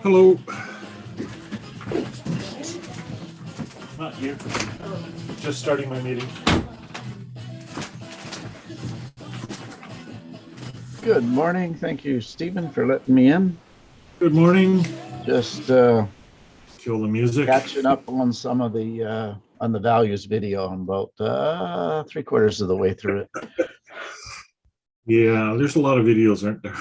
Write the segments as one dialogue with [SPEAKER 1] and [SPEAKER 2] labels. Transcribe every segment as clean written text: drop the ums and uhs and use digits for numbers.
[SPEAKER 1] Hello. Not you. Just starting my meeting.
[SPEAKER 2] Good morning. Thank you, Stephen, for letting me in.
[SPEAKER 1] Good morning.
[SPEAKER 2] Just
[SPEAKER 1] Kill the music.
[SPEAKER 2] catching up on some of the on the values video. I'm about 3/4 of the way through it.
[SPEAKER 1] Yeah, there's a lot of videos, aren't there?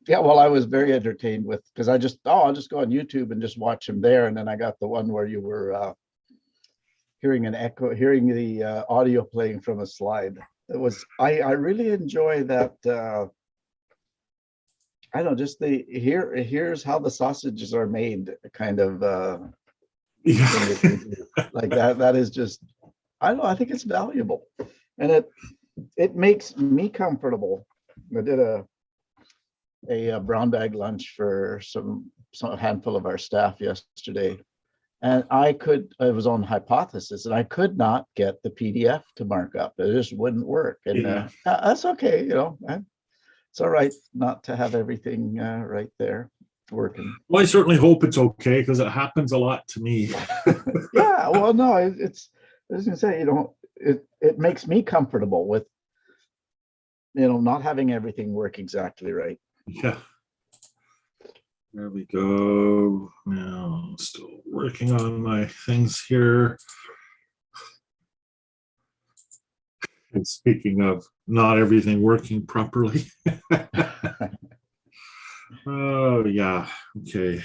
[SPEAKER 2] Yeah, well, I was very entertained with because I'll just go on YouTube and just watch them there, and then I got the one where you were hearing an echo, hearing the audio playing from a slide. It was I really enjoy that. I don't know, just the here's how the sausages are made kind of
[SPEAKER 1] Yeah.
[SPEAKER 2] like that is just, I don't know, I think it's valuable, and it makes me comfortable. I did a brown bag lunch for some handful of our staff yesterday, and it was on Hypothesis, and I could not get the PDF to mark up. It just wouldn't work, and
[SPEAKER 1] Yeah.
[SPEAKER 2] that's okay, it's all right not to have everything right there working.
[SPEAKER 1] Well, I certainly hope it's okay because it happens a lot to me.
[SPEAKER 2] Yeah, well, no, it's I was gonna say, it makes me comfortable with, not having everything work exactly right.
[SPEAKER 3] Yeah. There we go. Now, still working on my things here. And speaking of not everything working properly. Oh, yeah. Okay.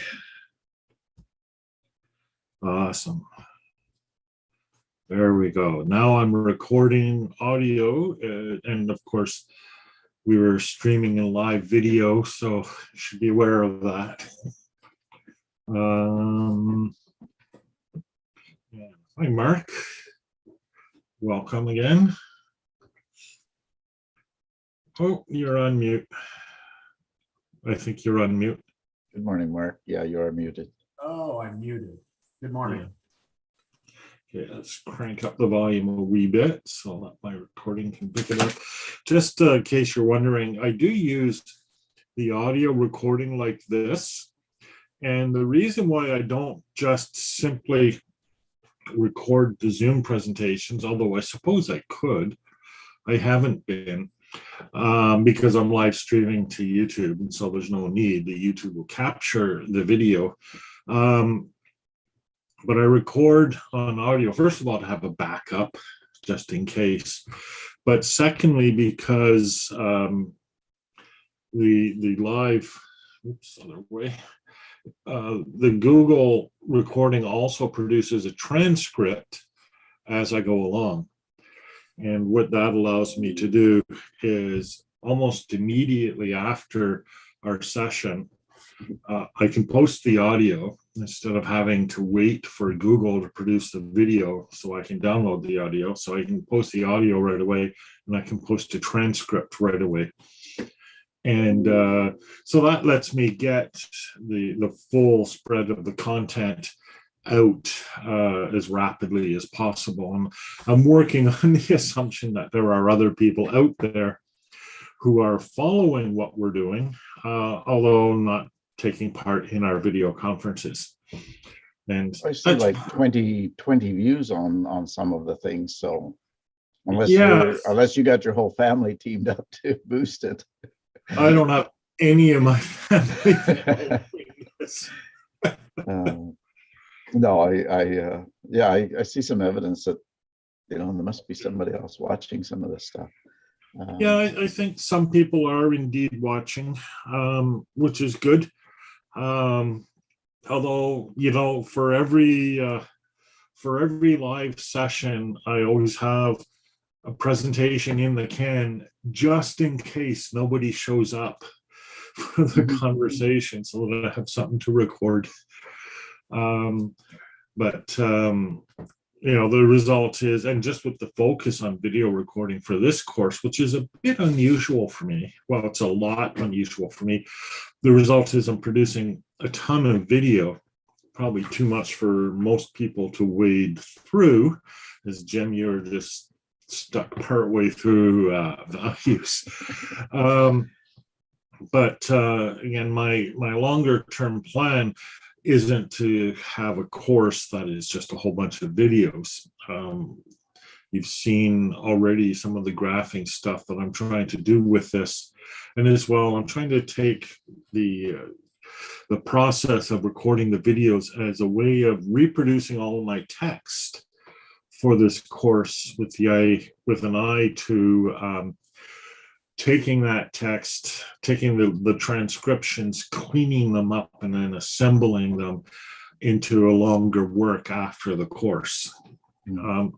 [SPEAKER 3] Awesome. There we go. Now I'm recording audio, and of course, we were streaming in live video, so you should be aware of that. Yeah. Hi, Mark. Welcome again. Oh, you're on mute. I think you're on mute.
[SPEAKER 2] Good morning, Mark. Yeah, you are muted.
[SPEAKER 1] Oh, I'm muted. Good morning.
[SPEAKER 3] Okay, let's crank up the volume a wee bit so that my recording can pick it up. Just in case you're wondering, I do use the audio recording like this. And the reason why I don't just simply record the Zoom presentations, although I suppose I could, I haven't been, because I'm live streaming to YouTube, and so there's no need. The YouTube will capture the video. But I record on audio, first of all, to have a backup, just in case. But secondly, because the live, oops, other way, the Google recording also produces a transcript as I go along. And what that allows me to do is almost immediately after our session, I can post the audio instead of having to wait for Google to produce the video so I can download the audio. So I can post the audio right away, and I can post a transcript right away. And so that lets me get the full spread of the content out as rapidly as possible. And I'm working on the assumption that there are other people out there who are following what we're doing, although not taking part in our video conferences. And
[SPEAKER 2] I see like 20 views on some of the things. So unless you got your whole family teamed up to boost it.
[SPEAKER 3] I don't have any of my family.
[SPEAKER 2] No, I see some evidence that, there must be somebody else watching some of this stuff.
[SPEAKER 3] Yeah, I think some people are indeed watching, which is good. Although, for every live session, I always have a presentation in the can just in case nobody shows up for the conversation, so that I have something to record. The result is, and just with the focus on video recording for this course, which is a bit unusual for me, well, it's a lot unusual for me, the result is I'm producing a ton of video, probably too much for most people to wade through. As Jim, you're just stuck partway through values. Again, my longer term plan isn't to have a course that is just a whole bunch of videos. You've seen already some of the graphing stuff that I'm trying to do with this. And as well, I'm trying to take the process of recording the videos as a way of reproducing all of my text for this course with an eye to taking that text, taking the transcriptions, cleaning them up, and then assembling them into a longer work after the course. And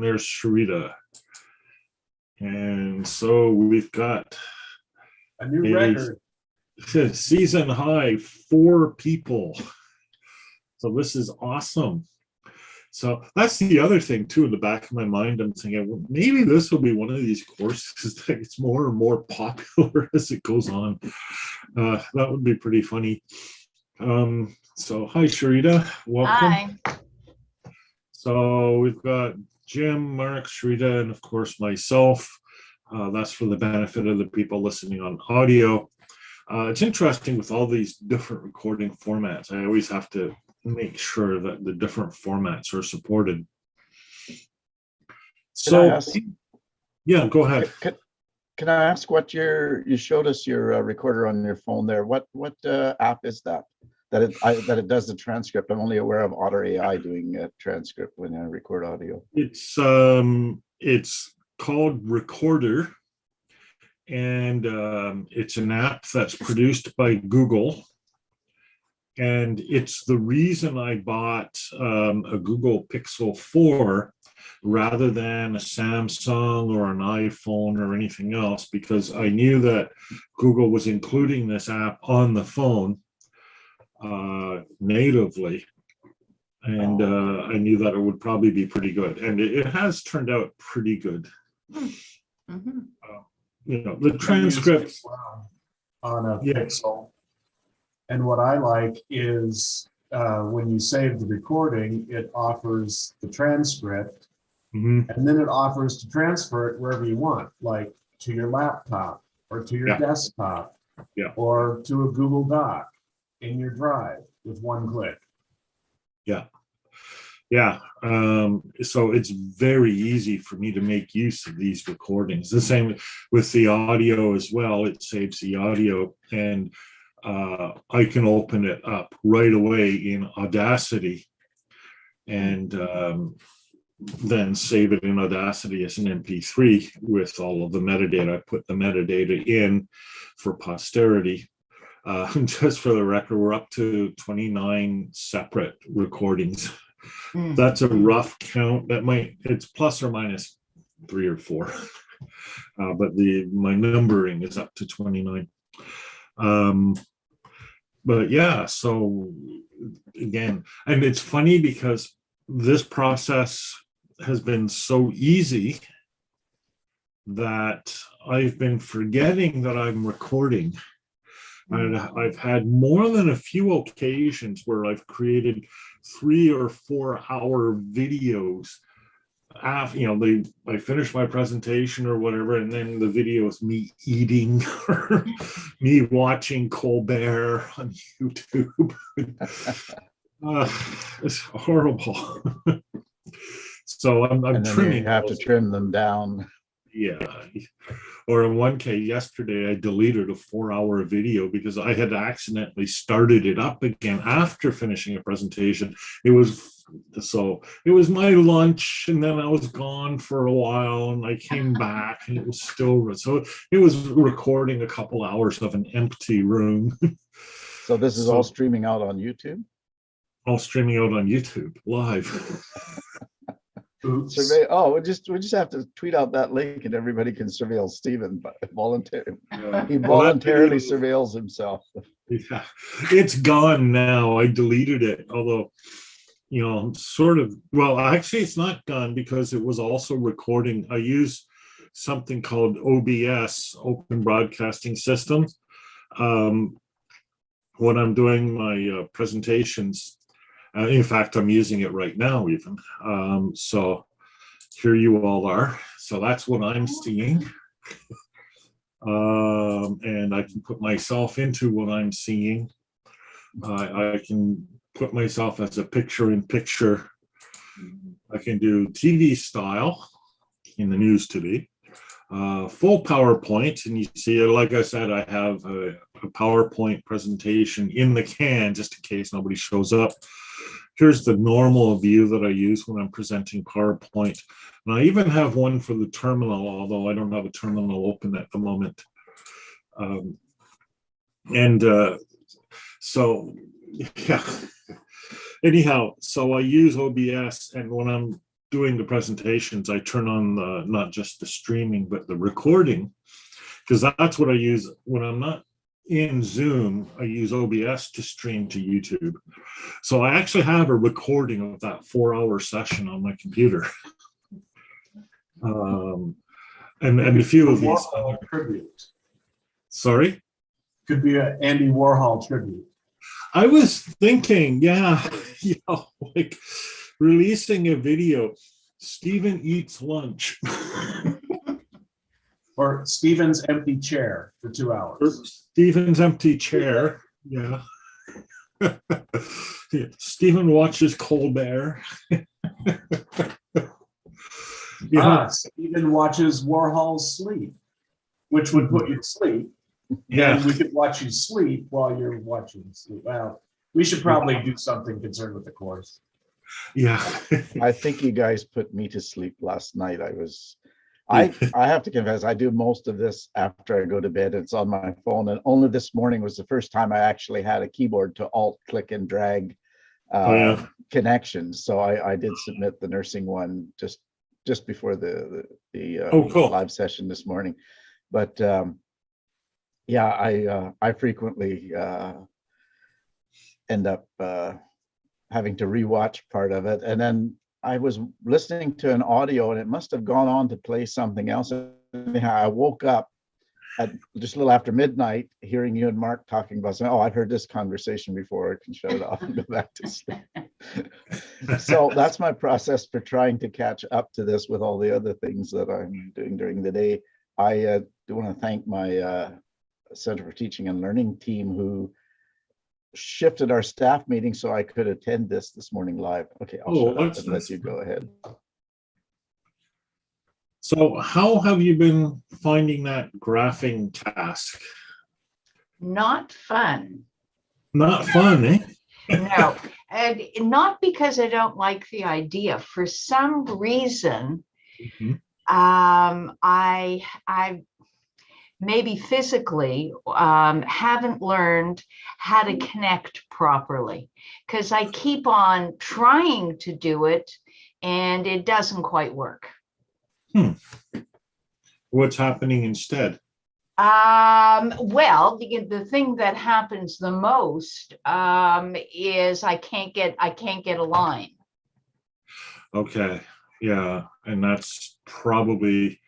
[SPEAKER 3] there's Sharita. And so we've got
[SPEAKER 1] a new record.
[SPEAKER 3] Season high, 4 people. So this is awesome. So that's the other thing too, in the back of my mind. I'm thinking, well, maybe this will be one of these courses that gets more and more popular as it goes on. That would be pretty funny. So hi, Sharita, welcome.
[SPEAKER 4] Hi.
[SPEAKER 3] So we've got Jim, Mark, Sharita, and of course myself. That's for the benefit of the people listening on audio. It's interesting with all these different recording formats. I always have to make sure that the different formats are supported.
[SPEAKER 2] Can I
[SPEAKER 3] So,
[SPEAKER 2] ask,
[SPEAKER 3] yeah, go ahead.
[SPEAKER 2] can I ask what you showed us your recorder on your phone there? What app is that? That it does the transcript. I'm only aware of Otter AI doing a transcript when I record audio.
[SPEAKER 3] It's called Recorder, and it's an app that's produced by Google. And it's the reason I bought a Google Pixel 4 rather than a Samsung or an iPhone or anything else, because I knew that Google was including this app on the phone natively. And I knew that it would probably be pretty good. And it has turned out pretty good.
[SPEAKER 4] Mm-hmm.
[SPEAKER 3] The transcripts.
[SPEAKER 5] On a
[SPEAKER 3] Yeah.
[SPEAKER 5] Pixel. And what I like is when you save the recording, it offers the transcript,
[SPEAKER 3] Mhm.
[SPEAKER 5] and then it offers to transfer it wherever you want, like to your laptop or to your
[SPEAKER 3] Yeah.
[SPEAKER 5] desktop,
[SPEAKER 3] Yeah.
[SPEAKER 5] or to a Google Doc in your drive with one click.
[SPEAKER 3] Yeah. So it's very easy for me to make use of these recordings. The same with the audio as well. It saves the audio, and I can open it up right away in Audacity and then save it in Audacity as an MP3 with all of the metadata. I put the metadata in for posterity. Just for the record, we're up to 29 separate recordings. That's a rough count. It's plus or minus 3 or 4, but my numbering is up to 29. But yeah, so again, and it's funny because this process has been so easy that I've been forgetting that I'm recording. And I've had more than a few occasions where I've created 3 or 4 hour videos. After, I finish my presentation or whatever, and then the video is me eating or me watching Colbert on YouTube. It's horrible. So I'm
[SPEAKER 2] And then
[SPEAKER 3] trimming.
[SPEAKER 2] you have to trim them down.
[SPEAKER 3] Yeah. Or in one case, yesterday, I deleted a 4-hour video because I had accidentally started it up again after finishing a presentation. It was my lunch, and then I was gone for a while, and I came back, and it was still, so it was recording a couple hours of an empty room.
[SPEAKER 2] So this is all streaming out on YouTube?
[SPEAKER 3] All streaming out on YouTube live.
[SPEAKER 5] Oops.
[SPEAKER 2] We just have to tweet out that link and everybody can surveil Stephen voluntarily. He voluntarily surveils himself.
[SPEAKER 3] Yeah, it's gone now. I deleted it, although, actually it's not gone because it was also recording. I use something called OBS, Open Broadcasting System. When I'm doing my presentations, in fact, I'm using it right now even. So here you all are. So that's what I'm seeing. And I can put myself into what I'm seeing. I can put myself as a picture-in-picture. I can do TV style in the news today. Full PowerPoint, and you see, like I said, I have a PowerPoint presentation in the can just in case nobody shows up. Here's the normal view that I use when I'm presenting PowerPoint. And I even have one for the terminal, although I don't have a terminal open at the moment. So, yeah. Anyhow, so I use OBS, and when I'm doing the presentations, I turn on not just the streaming, but the recording, because that's what I use when I'm not in Zoom. I use OBS to stream to YouTube. So I actually have a recording of that 4-hour session on my computer. And a few of these.
[SPEAKER 5] Tribute.
[SPEAKER 3] Sorry?
[SPEAKER 5] Could be an Andy Warhol tribute.
[SPEAKER 3] I was thinking, like releasing a video, Stephen eats lunch.
[SPEAKER 5] Or Stephen's empty chair for 2 hours.
[SPEAKER 3] Or Stephen's empty chair. Yeah. Stephen watches Colbert. Yeah,
[SPEAKER 5] Steven watches Warhol sleep, which would put you to sleep.
[SPEAKER 3] yeah,
[SPEAKER 5] And we could watch you sleep while you're watching sleep. Well, we should probably do something concerned with the course.
[SPEAKER 3] yeah.
[SPEAKER 2] I think you guys put me to sleep last night. I have to confess, I do most of this after I go to bed. It's on my phone, and only this morning was the first time I actually had a keyboard to alt, click, and drag
[SPEAKER 3] Oh, yeah.
[SPEAKER 2] connections. So I did submit the nursing one just before the
[SPEAKER 3] Oh, cool.
[SPEAKER 2] live session this morning. But yeah, I frequently end up having to rewatch part of it, and then I was listening to an audio, and it must have gone on to play something else. Anyhow, I woke up at just a little after midnight, hearing you and Mark talking about saying, "Oh, I've heard this conversation before. I can shut it off and go back to sleep." So that's my process for trying to catch up to this with all the other things that I'm doing during the day. I do want to thank my Center for Teaching and Learning team who shifted our staff meeting so I could attend this morning live. Okay, I'll shut up and let you go ahead.
[SPEAKER 3] So how have you been finding that graphing task?
[SPEAKER 4] Not fun.
[SPEAKER 3] Not fun, eh?
[SPEAKER 4] No, and not because I don't like the idea. For some reason,
[SPEAKER 3] Mhm.
[SPEAKER 4] I maybe physically haven't learned how to connect properly, because I keep on trying to do it and it doesn't quite work.
[SPEAKER 3] What's happening instead?
[SPEAKER 4] Well, the thing that happens the most is I can't get a line.
[SPEAKER 3] Okay, yeah, and that's probably,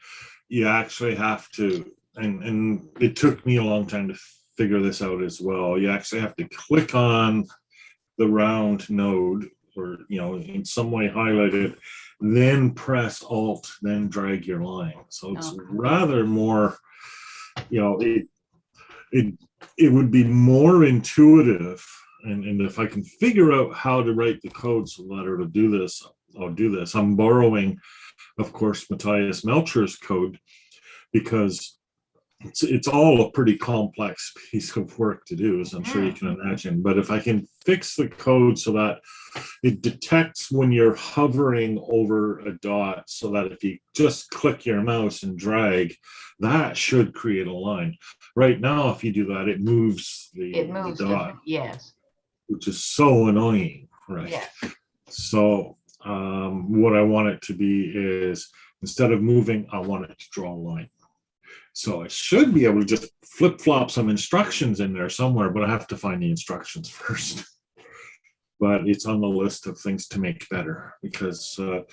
[SPEAKER 3] you actually have to, and it took me a long time to figure this out as well. You actually have to click on the round node, or in some way highlight it, then press Alt, then drag your line. So it's
[SPEAKER 4] Okay.
[SPEAKER 3] rather more, it would be more intuitive, and if I can figure out how to write the code so that it'll do this, I'll do this. I'm borrowing, of course, Matthias Melcher's code, because it's all a pretty complex piece of work to do, as I'm sure you can imagine. But if I can fix the code so that it detects when you're hovering over a dot, so that if you just click your mouse and drag, that should create a line. Right now, if you do that, it moves the dot,
[SPEAKER 4] Yes.
[SPEAKER 3] which is so annoying, right?
[SPEAKER 4] Yeah.
[SPEAKER 3] So what I want it to be is, instead of moving, I want it to draw a line. So I should be able to just flip-flop some instructions in there somewhere, but I have to find the instructions first. But it's on the list of things to make better, because I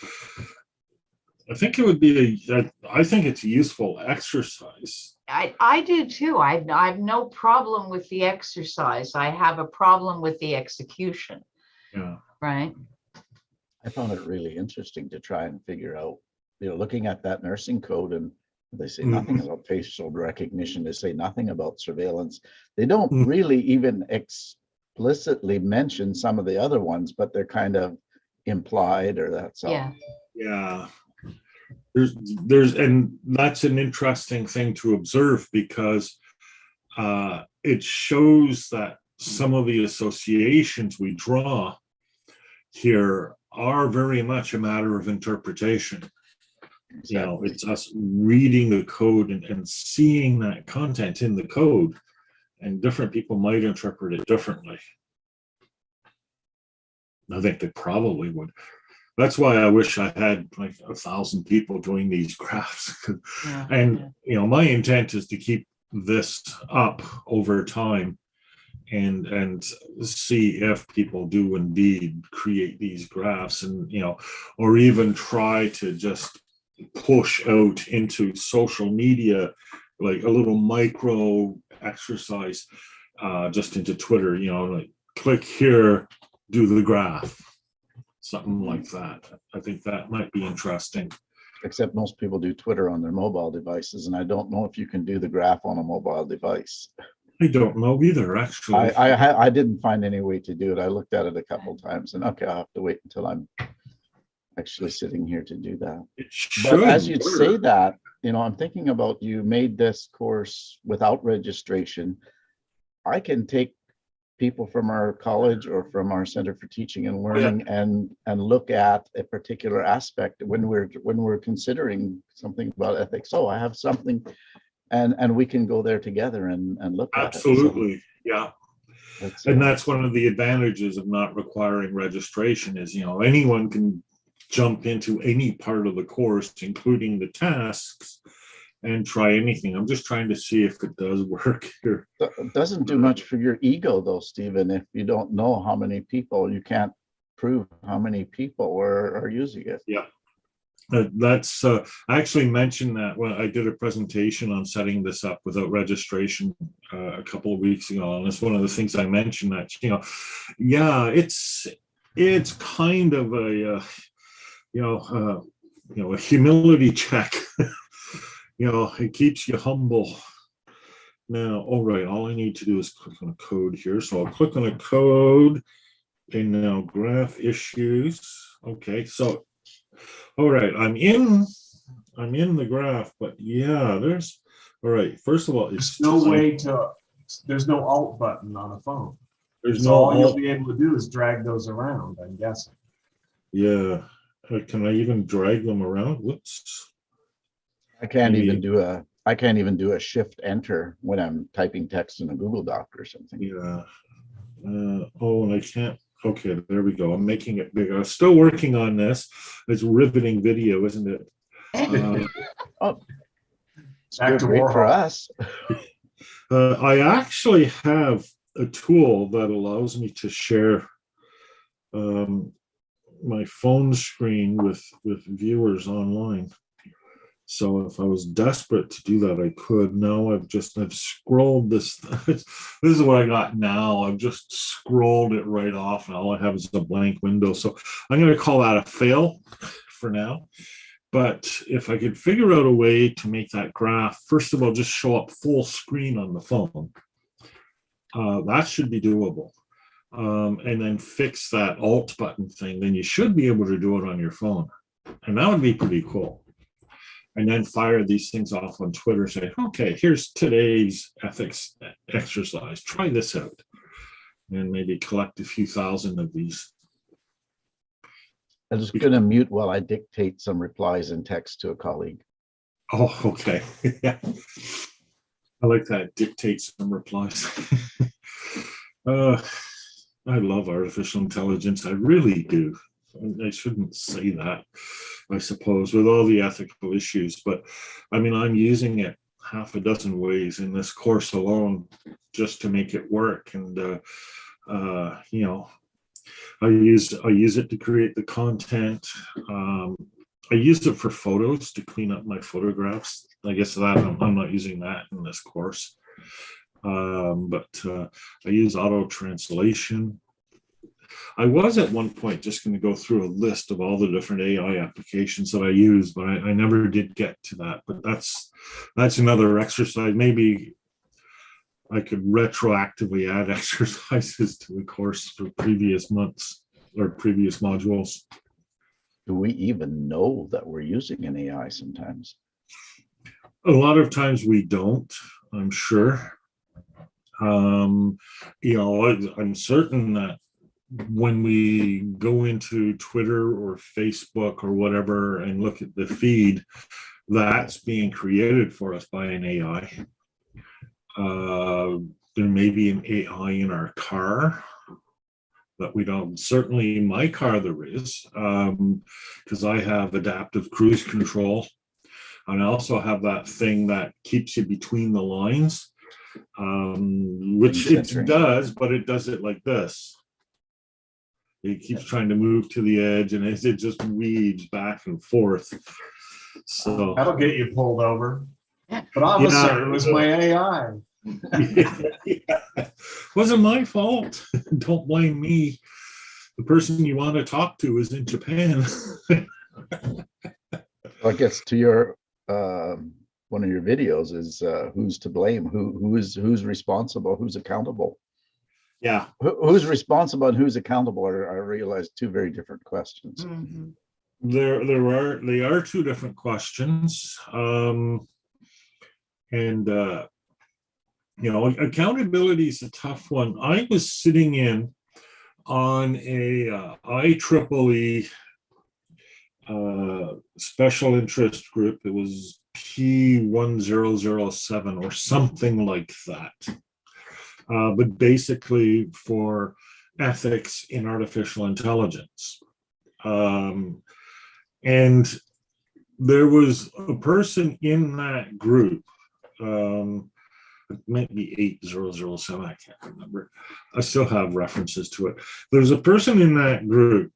[SPEAKER 3] think it would be I think it's a useful exercise.
[SPEAKER 4] I do too. I have no problem with the exercise. I have a problem with the execution.
[SPEAKER 3] Yeah.
[SPEAKER 4] Right.
[SPEAKER 2] I found it really interesting to try and figure out, looking at that nursing code, and they say nothing about facial recognition. They say nothing about surveillance. They don't really even explicitly mention some of the other ones, but they're kind of implied, or that's all.
[SPEAKER 4] Yeah.
[SPEAKER 3] Yeah. And that's an interesting thing to observe, because it shows that some of the associations we draw here are very much a matter of interpretation.
[SPEAKER 2] Exactly.
[SPEAKER 3] It's us reading the code and seeing that content in the code, and different people might interpret it differently. I think they probably would. That's why I wish I had like 1,000 people doing these graphs.
[SPEAKER 4] Yeah.
[SPEAKER 3] And my intent is to keep this up over time, and see if people do indeed create these graphs, and or even try to just push out into social media like a little micro exercise, just into Twitter, like click here, do the graph, something like that. I think that might be interesting.
[SPEAKER 2] Except most people do Twitter on their mobile devices, and I don't know if you can do the graph on a mobile device.
[SPEAKER 3] I don't know either, actually.
[SPEAKER 2] I didn't find any way to do it. I looked at it a couple times, and okay, I'll have to wait until I'm actually sitting here to do that.
[SPEAKER 3] It
[SPEAKER 2] But as
[SPEAKER 3] should
[SPEAKER 2] you
[SPEAKER 3] work.
[SPEAKER 2] say that, I'm thinking about, you made this course without registration. I can take people from our college or from our Center for Teaching and Learning and look at a particular aspect when we're considering something about ethics. Oh, I have something, and we can go there together and look at it. So
[SPEAKER 3] Absolutely, yeah. And
[SPEAKER 2] uh,
[SPEAKER 3] that's one of the advantages of not requiring registration is, anyone can jump into any part of the course, including the tasks, and try anything. I'm just trying to see if it does work here.
[SPEAKER 2] it doesn't do much for your ego though, Stephen. If you don't know how many people, you can't prove how many people are using it.
[SPEAKER 3] Yeah. That's I actually mentioned that when I did a presentation on setting this up without registration a couple of weeks ago, and it's one of the things I mentioned that yeah, it's kind of a a humility check. It keeps you humble. Now, all right, all I need to do is click on a code here. So I'll click on a code. Okay, now graph issues. Okay, so all right, I'm in the graph, but yeah, all right, first of all, it's
[SPEAKER 5] There's no alt button on a phone.
[SPEAKER 3] there's
[SPEAKER 5] So
[SPEAKER 3] no
[SPEAKER 5] all you'll
[SPEAKER 3] alt.
[SPEAKER 5] be able to do is drag those around, I'm guessing.
[SPEAKER 3] Yeah. Can I even drag them around? Whoops.
[SPEAKER 2] I can't
[SPEAKER 3] Maybe.
[SPEAKER 2] even do a shift enter when I'm typing text in a Google Doc or something.
[SPEAKER 3] Yeah. Oh, and I can't. Okay, there we go. I'm making it bigger. I'm still working on this. It's riveting video, isn't it?
[SPEAKER 2] It's
[SPEAKER 5] Back to
[SPEAKER 2] great for
[SPEAKER 5] Warhol.
[SPEAKER 2] us.
[SPEAKER 3] I actually have a tool that allows me to share my phone screen with viewers online. So if I was desperate to do that, I could. Now I've scrolled this. This is what I got now. I've just scrolled it right off, and all I have is a blank window. So I'm going to call that a fail for now. But if I could figure out a way to make that graph, first of all, just show up full screen on the phone, that should be doable. And then fix that alt button thing, then you should be able to do it on your phone. And that would be pretty cool. And then fire these things off on Twitter, say, okay, here's today's ethics exercise. Try this out. And maybe collect a few thousand of these.
[SPEAKER 2] I'm just going to mute while I dictate some replies in text to a colleague.
[SPEAKER 3] Oh, okay. Yeah. I like that. Dictate some replies. I love artificial intelligence. I really do. I shouldn't say that, I suppose, with all the ethical issues. But I mean, I'm using it half a dozen ways in this course alone just to make it work. And, I use it to create the content. I used it for photos to clean up my photographs. I guess that I'm not using that in this course. But I use auto translation. I was at one point just going to go through a list of all the different AI applications that I use, but I never did get to that. But that's another exercise. Maybe I could retroactively add exercises to the course for previous months or previous modules.
[SPEAKER 2] Do we even know that we're using an AI sometimes?
[SPEAKER 3] A lot of times we don't, I'm sure. I'm certain that when we go into Twitter or Facebook or whatever and look at the feed, that's being created for us by an AI. There may be an AI in our car that we don't. Certainly in my car there is, because I have adaptive cruise control. And I also have that thing that keeps you between the lines, which it does, but it does it like this. It keeps trying to move to the edge, and it just weaves back and forth. So
[SPEAKER 5] that'll get you pulled over. But officer, it was my AI.
[SPEAKER 3] Wasn't my fault. Don't blame me. The person you want to talk to is in Japan.
[SPEAKER 2] Well, it gets to your one of your videos is who's to blame, who's responsible, who's accountable.
[SPEAKER 3] Yeah.
[SPEAKER 2] Who's responsible and who's accountable are, I realize, two very different questions.
[SPEAKER 4] Mm-hmm.
[SPEAKER 3] They are two different questions. And accountability is a tough one. I was sitting in on a IEEE special interest group. It was P1007 or something like that. But basically for ethics in artificial intelligence. And there was a person in that group, it might be 8007, I can't remember. I still have references to it. There's a person in that group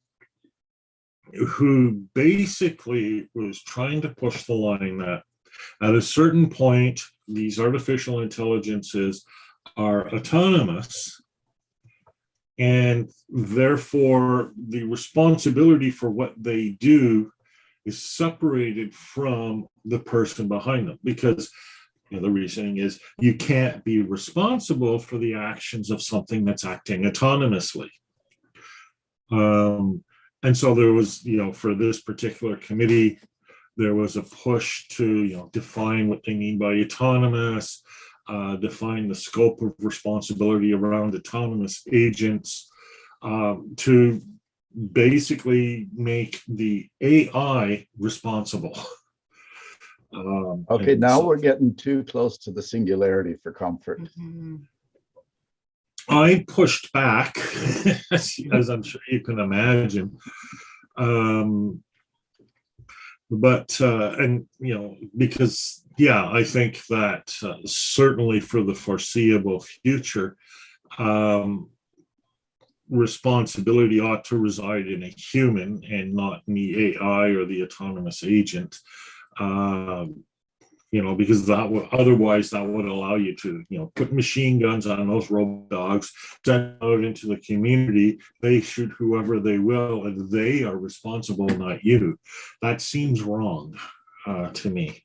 [SPEAKER 3] who basically was trying to push the line that at a certain point, these artificial intelligences are autonomous, and therefore the responsibility for what they do is separated from the person behind them, because the reasoning is you can't be responsible for the actions of something that's acting autonomously. And so there was, for this particular committee, there was a push to, define what they mean by autonomous, define the scope of responsibility around autonomous agents, to basically make the AI responsible.
[SPEAKER 2] Okay, now we're getting too close to the singularity for comfort.
[SPEAKER 3] I pushed back, as I'm sure you can imagine. Because, I think that certainly for the foreseeable future, responsibility ought to reside in a human and not in the AI or the autonomous agent. Because otherwise that would allow you to, put machine guns on those robot dogs, send out into the community, they shoot whoever they will, and they are responsible, not you. That seems wrong to me.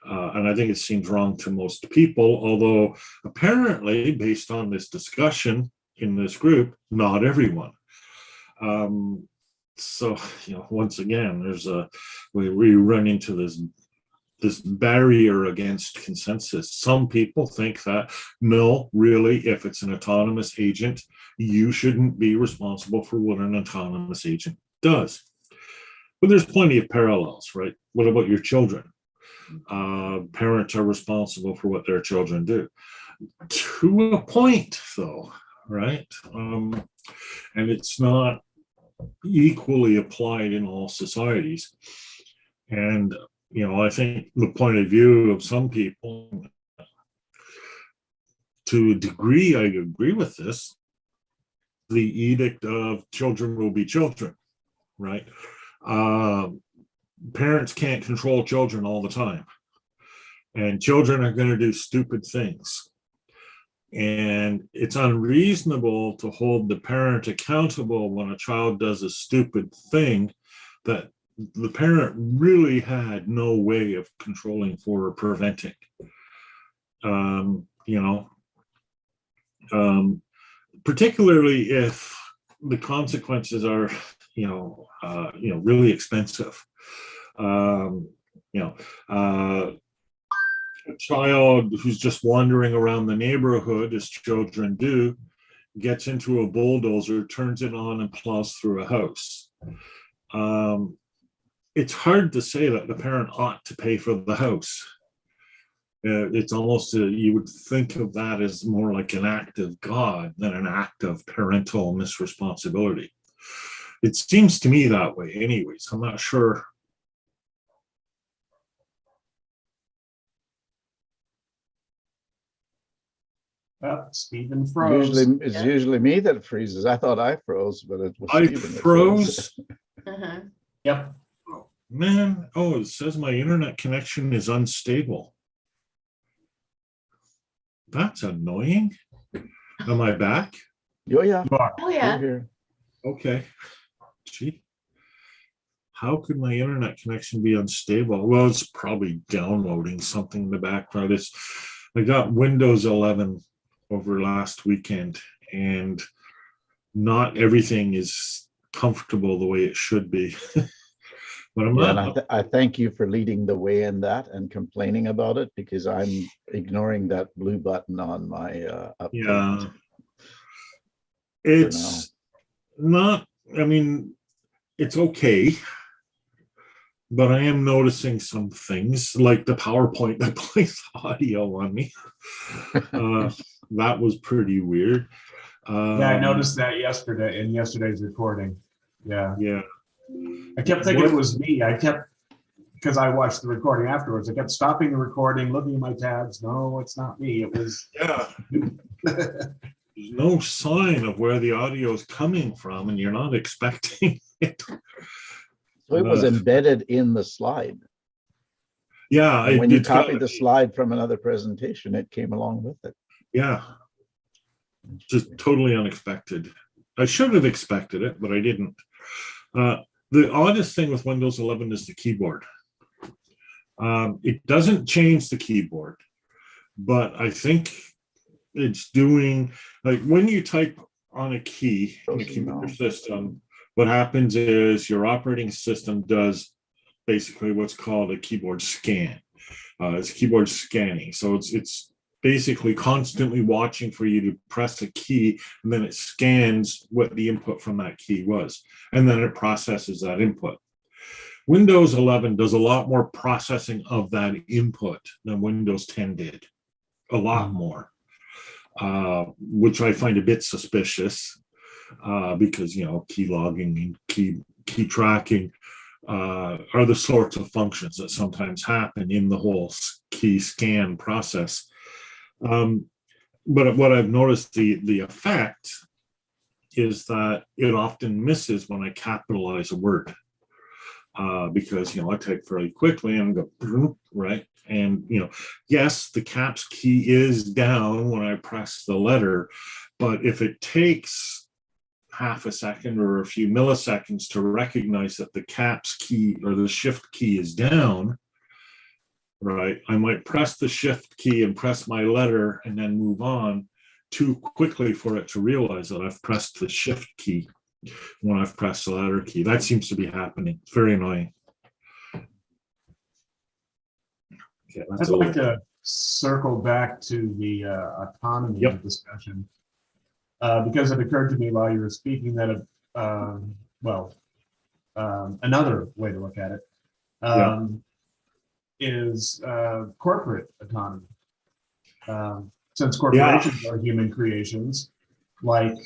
[SPEAKER 3] And I think it seems wrong to most people, although apparently, based on this discussion in this group, not everyone. So, once again, we run into this barrier against consensus. Some people think that, no, really, if it's an autonomous agent, you shouldn't be responsible for what an autonomous agent does. But there's plenty of parallels, right? What about your children? Parents are responsible for what their children do. To a point, though, right? And it's not equally applied in all societies. And I think the point of view of some people, to a degree, I agree with this, the edict of children will be children, right? Parents can't control children all the time, and children are going to do stupid things. And it's unreasonable to hold the parent accountable when a child does a stupid thing that the parent really had no way of controlling for or preventing. Particularly if the consequences are, really expensive. A child who's just wandering around the neighborhood, as children do, gets into a bulldozer, turns it on, and plows through a house. It's hard to say that the parent ought to pay for the house. It's almost, you would think of that as more like an act of God than an act of parental misresponsibility. It seems to me that way anyways. I'm not sure.
[SPEAKER 5] Stephen froze.
[SPEAKER 2] It's usually me that freezes. I thought I froze, but it was
[SPEAKER 3] I
[SPEAKER 2] Stephen that
[SPEAKER 3] froze.
[SPEAKER 5] Yep.
[SPEAKER 3] Man, it says my internet connection is unstable. That's annoying. Am I back?
[SPEAKER 2] Oh, yeah.
[SPEAKER 5] You are.
[SPEAKER 4] Oh, yeah.
[SPEAKER 2] Here.
[SPEAKER 3] Okay. Gee. How could my internet connection be unstable? Well, it's probably downloading something in the background. I got Windows 11 over last weekend, and not everything is comfortable the way it should be. But I'm
[SPEAKER 2] Yeah,
[SPEAKER 3] not.
[SPEAKER 2] and I thank you for leading the way in that and complaining about it, because I'm ignoring that blue button on my update
[SPEAKER 3] Yeah,
[SPEAKER 2] for now.
[SPEAKER 3] it's not. I mean, it's okay, but I am noticing some things like the PowerPoint that plays audio on me. That was pretty weird.
[SPEAKER 5] Yeah, I noticed that yesterday in yesterday's recording. Yeah.
[SPEAKER 3] Yeah.
[SPEAKER 5] I kept thinking it was me. Because I watched the recording afterwards, I kept stopping the recording, looking at my tabs. No, it's not me. It was.
[SPEAKER 3] Yeah. There's no sign of where the audio is coming from, and you're not expecting it.
[SPEAKER 2] So it was embedded in the slide.
[SPEAKER 3] Yeah.
[SPEAKER 2] And when you copied the slide from another presentation, it came along with it.
[SPEAKER 3] Yeah. Just totally unexpected. I should have expected it, but I didn't. The oddest thing with Windows 11 is the keyboard. It doesn't change the keyboard, but I think it's doing, like when you type on a key in a computer system, what happens is your operating system does basically what's called a keyboard scan. It's keyboard scanning. So it's basically constantly watching for you to press a key, and then it scans what the input from that key was, and then it processes that input. Windows 11 does a lot more processing of that input than Windows 10 did, a lot more, which I find a bit suspicious because, you know, key logging and key tracking are the sorts of functions that sometimes happen in the whole key scan process. But what I've noticed, the effect is that it often misses when I capitalize a word. Because, you know, I type fairly quickly and go, right? And, you know, yes, the caps key is down when I press the letter, but if it takes half a second or a few milliseconds to recognize that the caps key or the shift key is down, right, I might press the shift key and press my letter and then move on too quickly for it to realize that I've pressed the shift key when I've pressed the letter key. That seems to be happening. It's very annoying. Okay,
[SPEAKER 5] I'd like to circle back to the autonomy discussion, because it occurred to me while you were speaking that, another way to look at it is corporate autonomy. Since corporations are human creations, like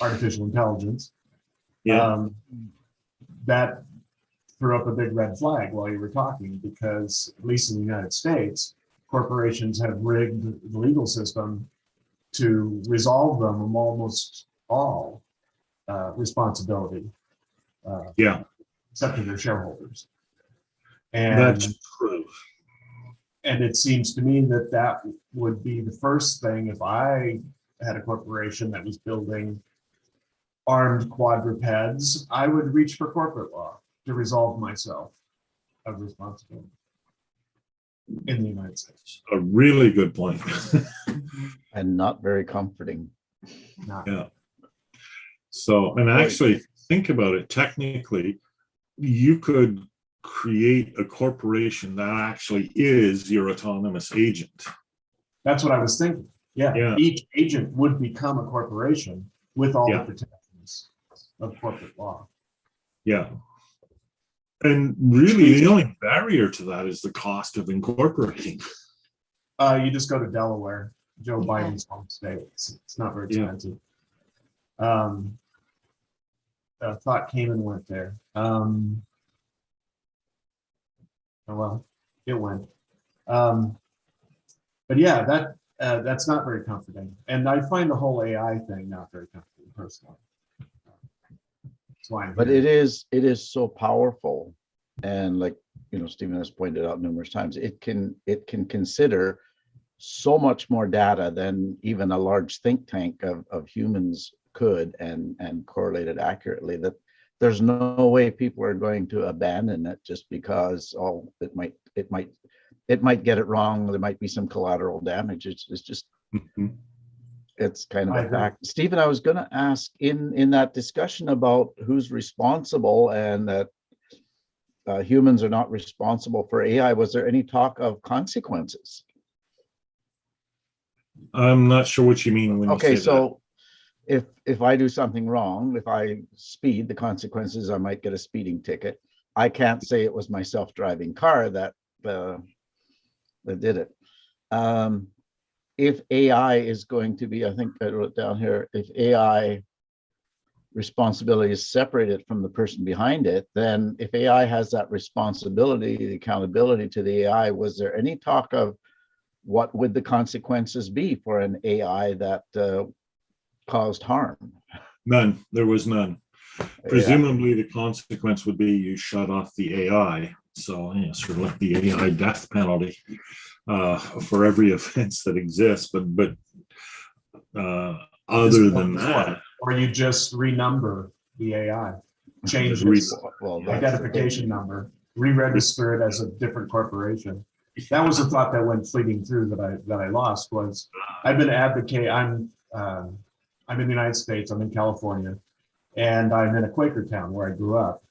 [SPEAKER 5] artificial intelligence, that threw up a big red flag while you were talking, because at least in the United States, corporations have rigged the legal system to resolve them from almost all responsibility, except to their shareholders. And
[SPEAKER 3] that's true.
[SPEAKER 5] And it seems to me that that would be the first thing if I had a corporation that was building armed quadrupeds, I would reach for corporate law to resolve myself of responsibility in the United States.
[SPEAKER 3] A really good point.
[SPEAKER 2] And not very comforting.
[SPEAKER 3] Yeah. So, and actually think about it, technically, you could create a corporation that actually is your autonomous agent.
[SPEAKER 5] That's what I was thinking. Yeah. Each agent would become a corporation with all the protections of corporate law. Yeah.
[SPEAKER 3] And really, the only barrier to that is the cost of incorporating.
[SPEAKER 5] You just go to Delaware, Joe Biden's home state. It's not very expensive. A thought came and went there. Oh, well, it went. But yeah, that's not very comforting. And I find the whole AI thing not very comforting personally.
[SPEAKER 2] But it is so powerful, and like, you know, Stephen has pointed out numerous times, it can consider so much more data than even a large think tank of humans could, and correlate it accurately, that there's no way people are going to abandon it just because it might get it wrong, there might be some collateral damage. It's just it's kind of a fact. Stephen, I was going to ask in that discussion about who's responsible, and that humans are not responsible for AI, was there any talk of consequences?
[SPEAKER 3] I'm not sure what you mean when you
[SPEAKER 2] Okay,
[SPEAKER 3] say
[SPEAKER 2] so if I do something wrong, if I speed, the consequences, I might get a speeding ticket. I can't say it was my self-driving car that did it. If AI is going to be, I think I wrote down here, if AI responsibility is separated from the person behind it, then if AI has that responsibility, the accountability to the AI, was there any talk of what would the consequences be for an AI that caused harm?
[SPEAKER 3] None. There was none.
[SPEAKER 2] Yeah.
[SPEAKER 3] Presumably, the consequence would be you shut off the AI. So, you know, sort of like the AI death penalty for every offense that exists. But other than that,
[SPEAKER 5] or you just renumber the AI, change
[SPEAKER 3] Re-
[SPEAKER 5] its
[SPEAKER 2] Well, that's
[SPEAKER 5] identification number, re-register it as a different corporation. That was a thought that went fleeting through that I lost. Was I've been advocating. I'm in the United States. I'm in California, and I'm in a Quaker town where I grew up.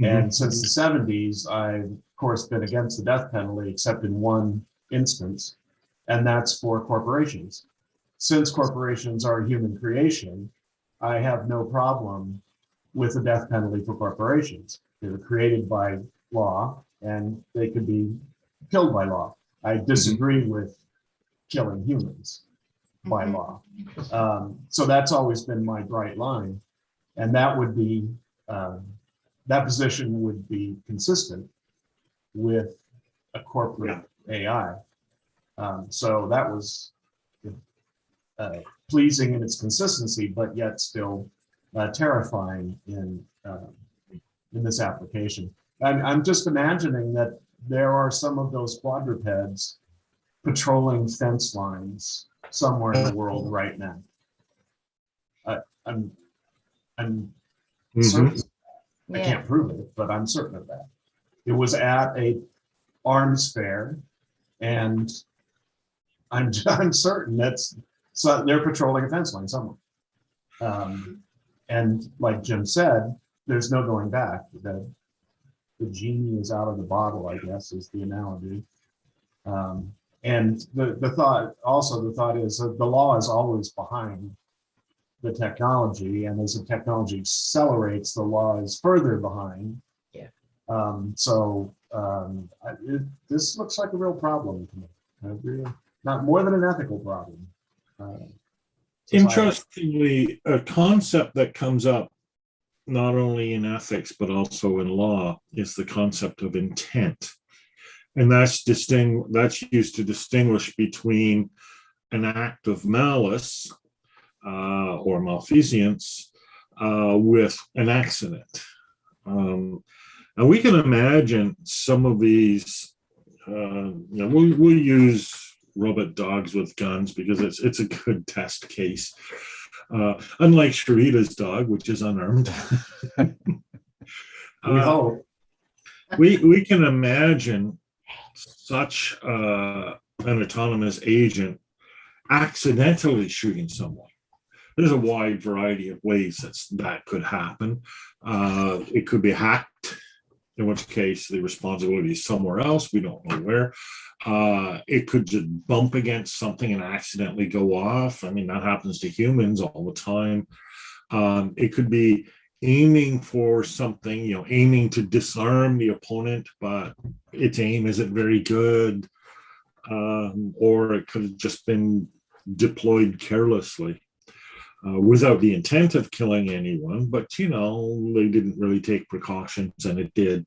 [SPEAKER 5] And since the 70s, I've of course been against the death penalty, except in one instance, and that's for corporations. Since corporations are human creation, I have no problem with the death penalty for corporations. They were created by law and they could be killed by law. I disagree with killing humans by law. So that's always been my bright line. And that would be, that position would be consistent with a corporate AI. So that was pleasing in its consistency, but yet still terrifying in this application. I'm just imagining that there are some of those quadrupeds patrolling fence lines somewhere in the world right now. I'm certain. I can't prove it, but I'm certain of that. It was at a arms fair, and I'm certain so they're patrolling a fence line somewhere. And like Jim said, there's no going back. The genie is out of the bottle, I guess, is the analogy. And the thought is that the law is always behind the technology, and as the technology accelerates, the law is further behind.
[SPEAKER 4] Yeah.
[SPEAKER 5] This looks like a real problem to me. Not more than an ethical problem.
[SPEAKER 3] interestingly, a concept that comes up not only in ethics but also in law is the concept of intent, and that's used to distinguish between an act of malice or malfeasance with an accident. And we can imagine some of these. We'll use robot dogs with guns because it's a good test case. Unlike Sharita's dog, which is unarmed.
[SPEAKER 5] We hope.
[SPEAKER 3] We can imagine such an autonomous agent accidentally shooting someone. There's a wide variety of ways that could happen. It could be hacked, in which case the responsibility is somewhere else. We don't know where. It could just bump against something and accidentally go off. I mean, that happens to humans all the time. It could be aiming for something, aiming to disarm the opponent, but its aim isn't very good. Or it could have just been deployed carelessly without the intent of killing anyone, but they didn't really take precautions and it did.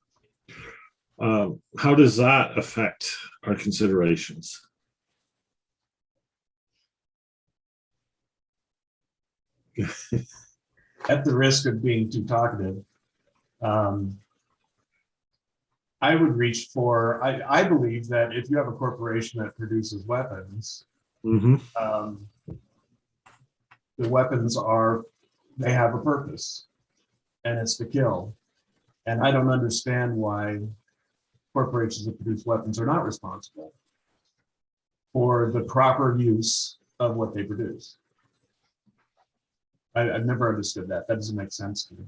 [SPEAKER 3] How does that affect our considerations?
[SPEAKER 5] At the risk of being too talkative, I would reach for, I believe that if you have a corporation that produces weapons, the weapons they have a purpose, and it's to kill. And I don't understand why corporations that produce weapons are not responsible for the proper use of what they produce. I've never understood that. That doesn't make sense to me.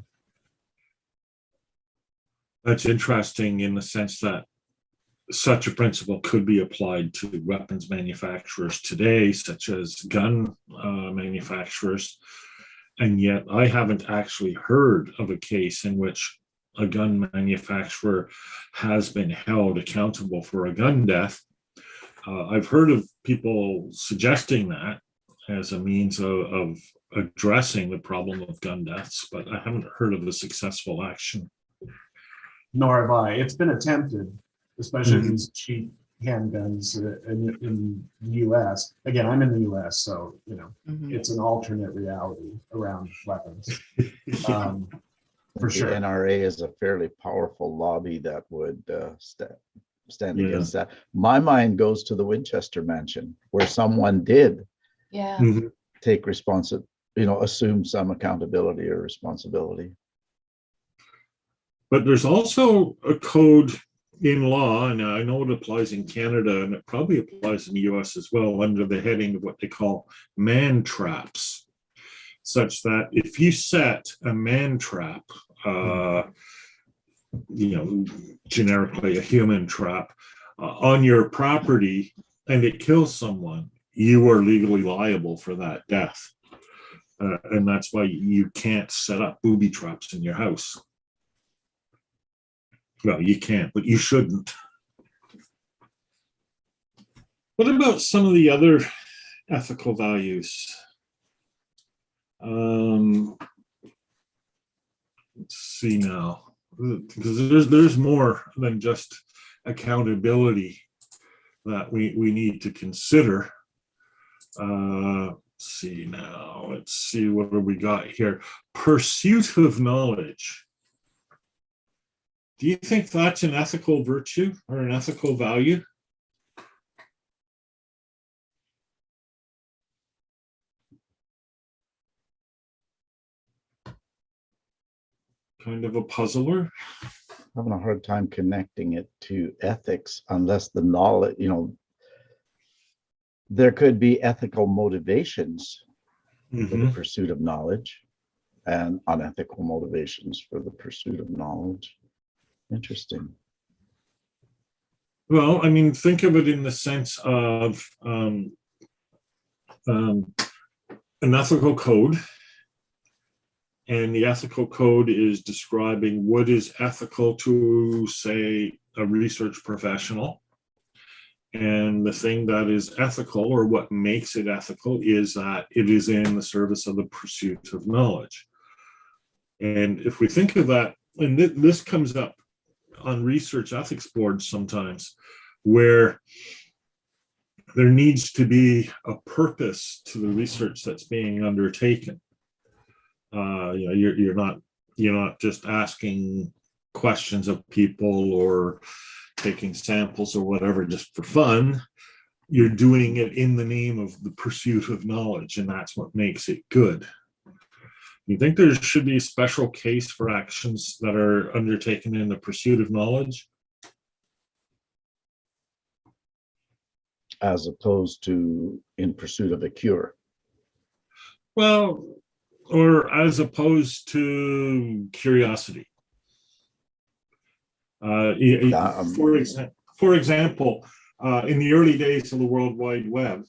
[SPEAKER 3] That's interesting in the sense that such a principle could be applied to weapons manufacturers today, such as gun manufacturers. And yet I haven't actually heard of a case in which a gun manufacturer has been held accountable for a gun death. I've heard of people suggesting that as a means of addressing the problem of gun deaths, but I haven't heard of a successful action.
[SPEAKER 5] Nor have I. It's been attempted, especially these cheap handguns in the US. Again, I'm in the US, so you know it's an alternate reality around weapons. For
[SPEAKER 2] The
[SPEAKER 5] sure.
[SPEAKER 2] NRA is a fairly powerful lobby that would stand
[SPEAKER 3] Yeah.
[SPEAKER 2] against that. My mind goes to the Winchester Mansion, where someone did
[SPEAKER 4] Yeah.
[SPEAKER 2] take responsibility, assume some accountability or responsibility.
[SPEAKER 3] But there's also a code in law, and I know it applies in Canada, and it probably applies in the US as well, under the heading of what they call man traps, such that if you set a man trap, generically a human trap, on your property and it kills someone, you are legally liable for that death. And that's why you can't set up booby traps in your house. Well, you can't, but you shouldn't. What about some of the other ethical values? Let's see now, because there's more than just accountability that we need to consider. Let's see now. Let's see what have we got here. Pursuit of knowledge. Do you think that's an ethical virtue or an ethical value? Kind of a puzzler.
[SPEAKER 2] Having a hard time connecting it to ethics unless the knowledge, there could be ethical motivations for the pursuit of knowledge and unethical motivations for the pursuit of knowledge. Interesting.
[SPEAKER 3] Well, I mean, think of it in the sense of an ethical code. And the ethical code is describing what is ethical to, say, a research professional. And the thing that is ethical, or what makes it ethical, is that it is in the service of the pursuit of knowledge. And if we think of that, and this comes up on research ethics boards sometimes, where there needs to be a purpose to the research that's being undertaken. You're not just asking questions of people or taking samples or whatever just for fun. You're doing it in the name of the pursuit of knowledge, and that's what makes it good. You think there should be a special case for actions that are undertaken in the pursuit of knowledge?
[SPEAKER 2] As opposed to in pursuit of a cure.
[SPEAKER 3] Well, or as opposed to curiosity. For example, in the early days of the World Wide Web,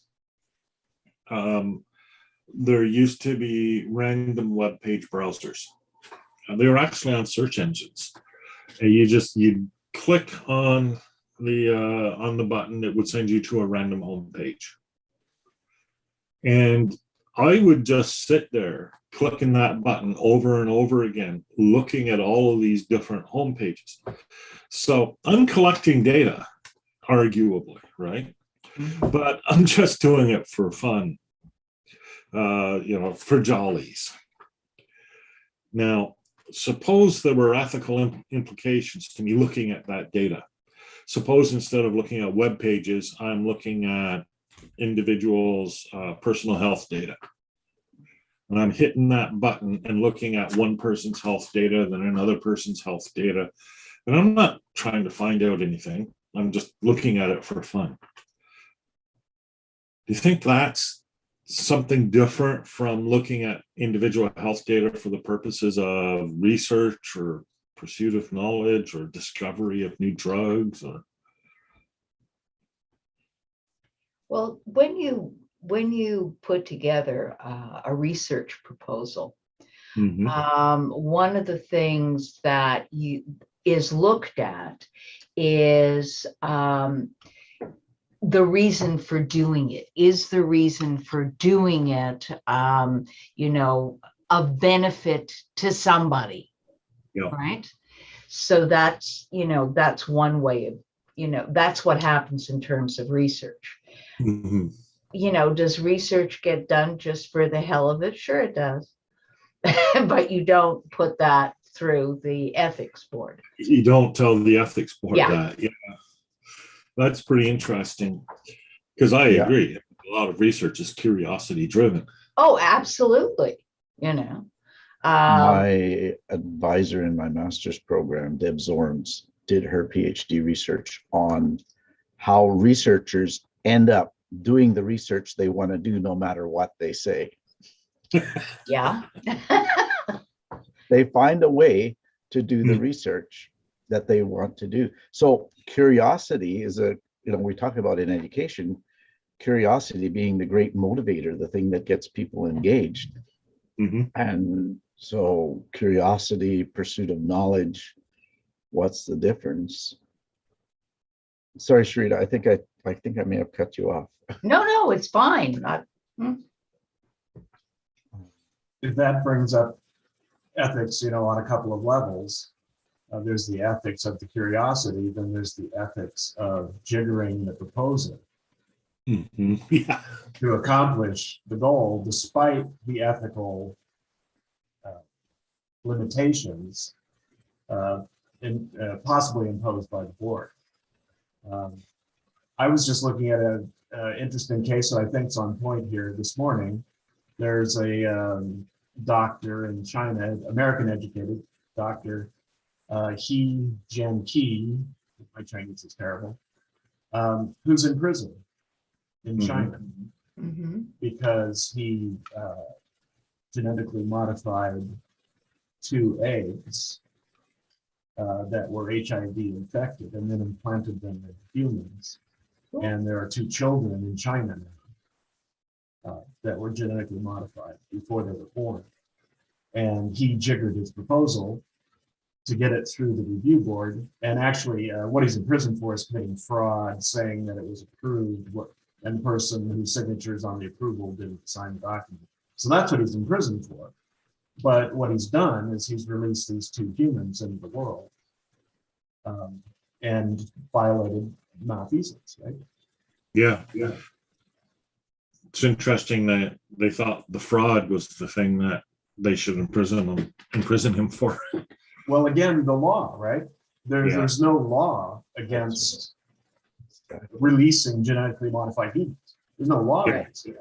[SPEAKER 3] there used to be random web page browsers. They were actually on search engines. You'd click on the button, it would send you to a random home page. And I would just sit there clicking that button over and over again, looking at all of these different home pages. So I'm collecting data, arguably, right? But I'm just doing it for fun, for jollies. Now, suppose there were ethical implications to me looking at that data. Suppose instead of looking at web pages, I'm looking at individuals' personal health data. And I'm hitting that button and looking at one person's health data, then another person's health data. And I'm not trying to find out anything. I'm just looking at it for fun. Do you think that's something different from looking at individual health data for the purposes of research or pursuit of knowledge or discovery of new drugs or?
[SPEAKER 4] Well, when you put together a research proposal,
[SPEAKER 3] Mhm.
[SPEAKER 4] one of the things that is looked at is the reason for doing it. Is the reason for doing it, of benefit to somebody,
[SPEAKER 3] Yeah.
[SPEAKER 4] right? So that's one way of, that's what happens in terms of research.
[SPEAKER 3] Mhm.
[SPEAKER 4] Does research get done just for the hell of it? Sure it does. But you don't put that through the ethics board.
[SPEAKER 3] You don't tell the ethics board
[SPEAKER 4] Yeah.
[SPEAKER 3] that. Yeah. That's pretty interesting because I
[SPEAKER 2] Yeah.
[SPEAKER 3] agree. A lot of research is curiosity driven.
[SPEAKER 4] Oh, absolutely. Um,
[SPEAKER 2] My advisor in my master's program, Deb Zorns, did her PhD research on how researchers end up doing the research they want to do no matter what they say.
[SPEAKER 4] yeah.
[SPEAKER 2] They find a way to do the research that they want to do. So curiosity is we talk about in education, curiosity being the great motivator, the thing that gets people engaged.
[SPEAKER 3] Mhm.
[SPEAKER 2] And so curiosity, pursuit of knowledge, what's the difference? Sorry, Sharita, I think I may have cut you off.
[SPEAKER 4] No, it's fine.
[SPEAKER 5] If that brings up ethics, on a couple of levels, there's the ethics of the curiosity, then there's the ethics of jiggering the proposal
[SPEAKER 3] Mhm. Yeah.
[SPEAKER 5] to accomplish the goal, despite the ethical limitations possibly imposed by the board. I was just looking at an interesting case that I think is on point here this morning. There's a doctor in China, American educated doctor, He Jiankey, my Chinese is terrible, who's in prison in China because he genetically modified 2 eggs that were HIV infected and then implanted them in humans.
[SPEAKER 4] Cool.
[SPEAKER 5] And there are 2 children in China now that were genetically modified before they were born. And he jiggered his proposal to get it through the review board. And actually, what he's in prison for is committing fraud, saying that it was approved, and the person whose signature is on the approval didn't sign the document. So that's what he's in prison for. But what he's done is he's released these 2 humans into the world and violated malfeasance, right?
[SPEAKER 3] Yeah. It's interesting that they thought the fraud was the thing that they should imprison him for.
[SPEAKER 5] Well, again, the law, right? There's no law against releasing genetically modified humans. There's no law against it.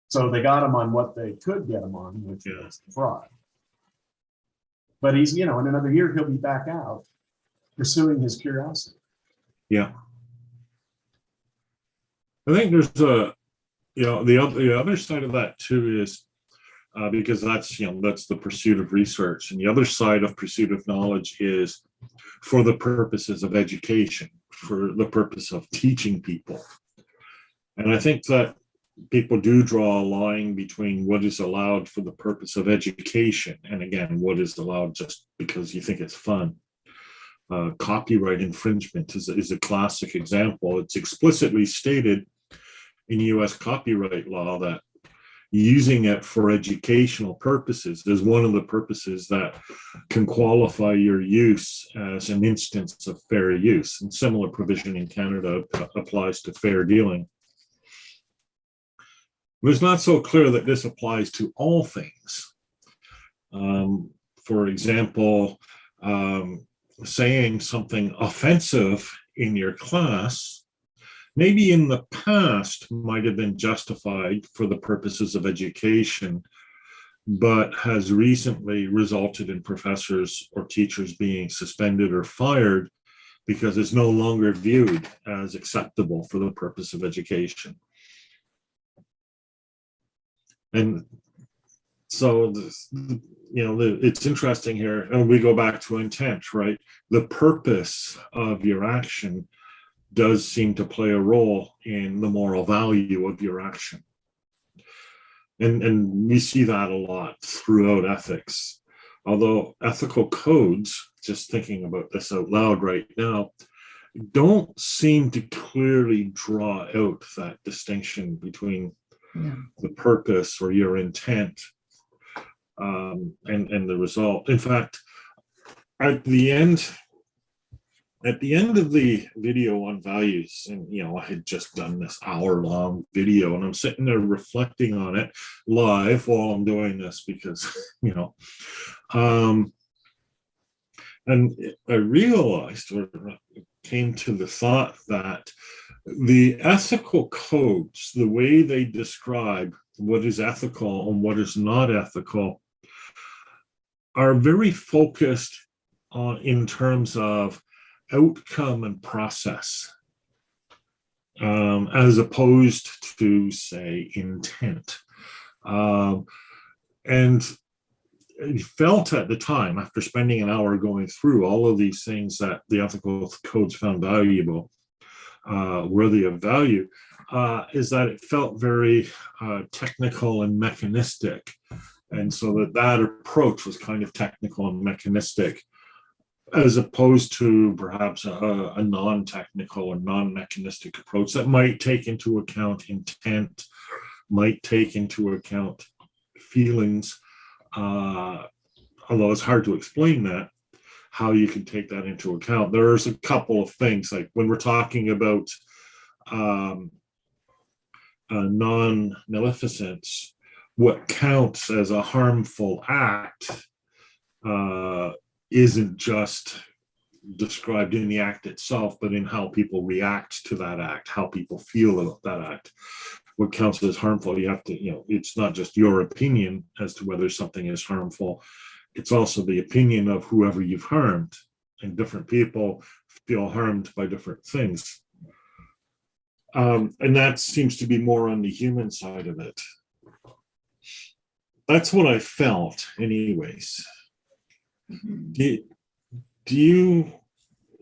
[SPEAKER 5] So they got him on what they could get him on, which was fraud. But he's, in another year, he'll be back out pursuing his curiosity.
[SPEAKER 3] Yeah. I think there's the other side of that too is because that's the pursuit of research, and the other side of pursuit of knowledge is for the purposes of education, for the purpose of teaching people. And I think that people do draw a line between what is allowed for the purpose of education and, again, what is allowed just because you think it's fun. Copyright infringement is a classic example. It's explicitly stated in US copyright law that using it for educational purposes is one of the purposes that can qualify your use as an instance of fair use. And similar provision in Canada applies to fair dealing. But it's not so clear that this applies to all things. For example, saying something offensive in your class maybe in the past might have been justified for the purposes of education, but has recently resulted in professors or teachers being suspended or fired because it's no longer viewed as acceptable for the purpose of education. And so it's interesting here, and we go back to intent, right? The purpose of your action does seem to play a role in the moral value of your action. And we see that a lot throughout ethics. Although ethical codes, just thinking about this out loud right now, don't seem to clearly draw out that distinction between the purpose or your intent and the result. In fact, at the end of the video on values, and I had just done this hour-long video, and I'm sitting there reflecting on it live while I'm doing this because and I realized, or came to the thought, that the ethical codes, the way they describe what is ethical and what is not ethical, are very focused on in terms of outcome and process, as opposed to, say, intent. And I felt at the time, after spending an hour going through all of these things that the ethical codes found valuable, worthy of value, is that it felt very technical and mechanistic. And so that approach was kind of technical and mechanistic, as opposed to perhaps a non-technical or non-mechanistic approach that might take into account intent, might take into account feelings, although it's hard to explain that, how you can take that into account. There's a couple of things, like when we're talking about non-maleficence, what counts as a harmful act isn't just described in the act itself, but in how people react to that act, how people feel about that act. What counts as harmful, you have to, it's not just your opinion as to whether something is harmful, it's also the opinion of whoever you've harmed, and different people feel harmed by different things. And that seems to be more on the human side of it. That's what I felt anyways. Do you,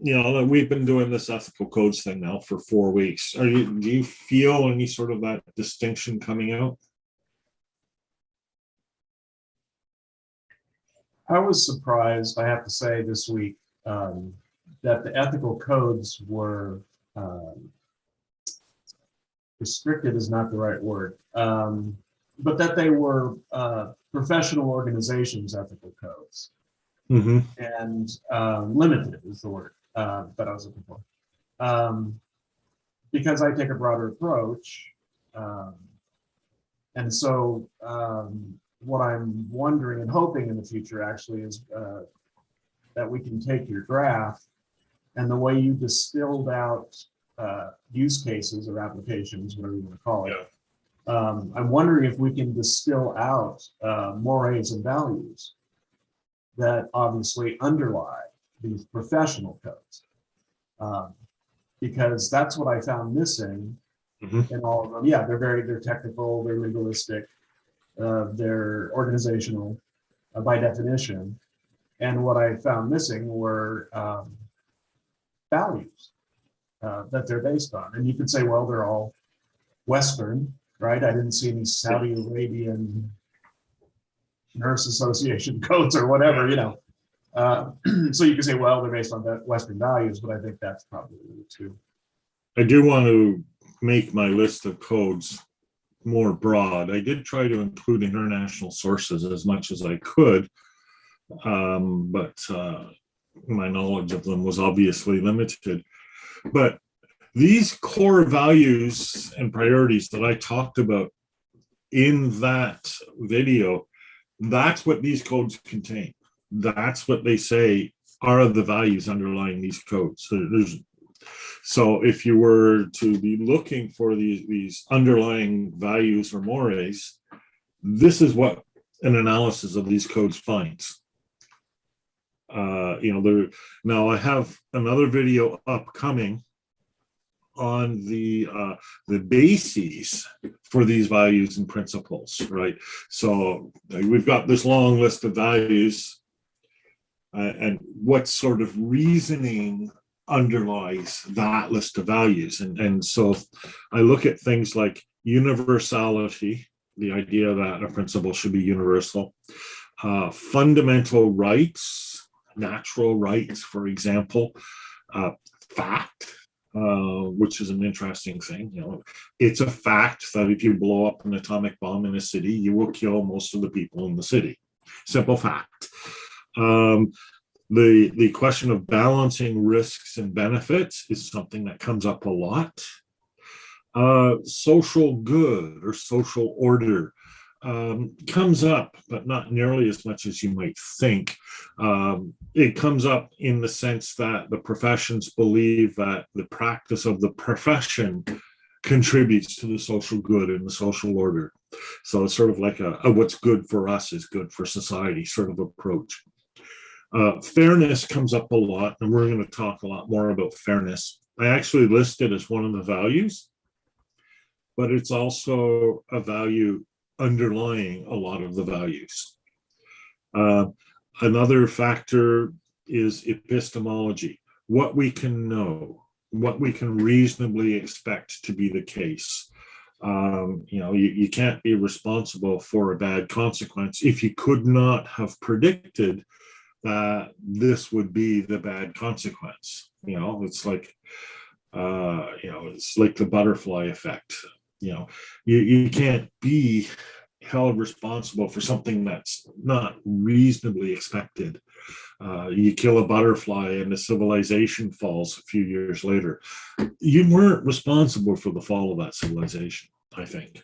[SPEAKER 3] that we've been doing this ethical codes thing now for 4 weeks. Do you feel any sort of that distinction coming out?
[SPEAKER 5] I was surprised, I have to say, this week that the ethical codes were restricted is not the right word, but that they were professional organizations' ethical codes.
[SPEAKER 3] Mm-hmm.
[SPEAKER 5] And limited is the word that I was looking for. Because I take a broader approach. And so what I'm wondering and hoping in the future actually is that we can take your graph and the way you distilled out use cases or applications, whatever you want to call it.
[SPEAKER 3] Yeah.
[SPEAKER 5] I'm wondering if we can distill out mores and values that obviously underlie these professional codes. Because that's what I found missing in all of them. Yeah, they're technical, they're legalistic, they're organizational by definition. And what I found missing were values that they're based on. And you could say, well, they're all Western, right? I didn't see any Saudi Arabian Nurse Association codes or whatever, so you can say, well, they're based on Western values, but I think that's probably too.
[SPEAKER 3] I do want to make my list of codes more broad. I did try to include international sources as much as I could, but my knowledge of them was obviously limited. But these core values and priorities that I talked about in that video, that's what these codes contain. That's what they say are the values underlying these codes. So if you were to be looking for these underlying values or mores, this is what an analysis of these codes finds. Now I have another video upcoming on the bases for these values and principles, right? So we've got this long list of values, and what sort of reasoning underlies that list of values. And so I look at things like universality, the idea that a principle should be universal, fundamental rights, natural rights, for example, fact, which is an interesting thing. You know, it's a fact that if you blow up an atomic bomb in a city, you will kill most of the people in the city. Simple fact. The question of balancing risks and benefits is something that comes up a lot. Social good or social order comes up, but not nearly as much as you might think. It comes up in the sense that the professions believe that the practice of the profession contributes to the social good and the social order. So it's sort of like a what's good for us is good for society sort of approach. Fairness comes up a lot, and we're going to talk a lot more about fairness. I actually list it as one of the values, but it's also a value underlying a lot of the values. Another factor is epistemology, what we can know, what we can reasonably expect to be the case. You can't be responsible for a bad consequence if you could not have predicted that this would be the bad consequence. It's like the butterfly effect. You can't be held responsible for something that's not reasonably expected. You kill a butterfly and the civilization falls a few years later. You weren't responsible for the fall of that civilization, I think.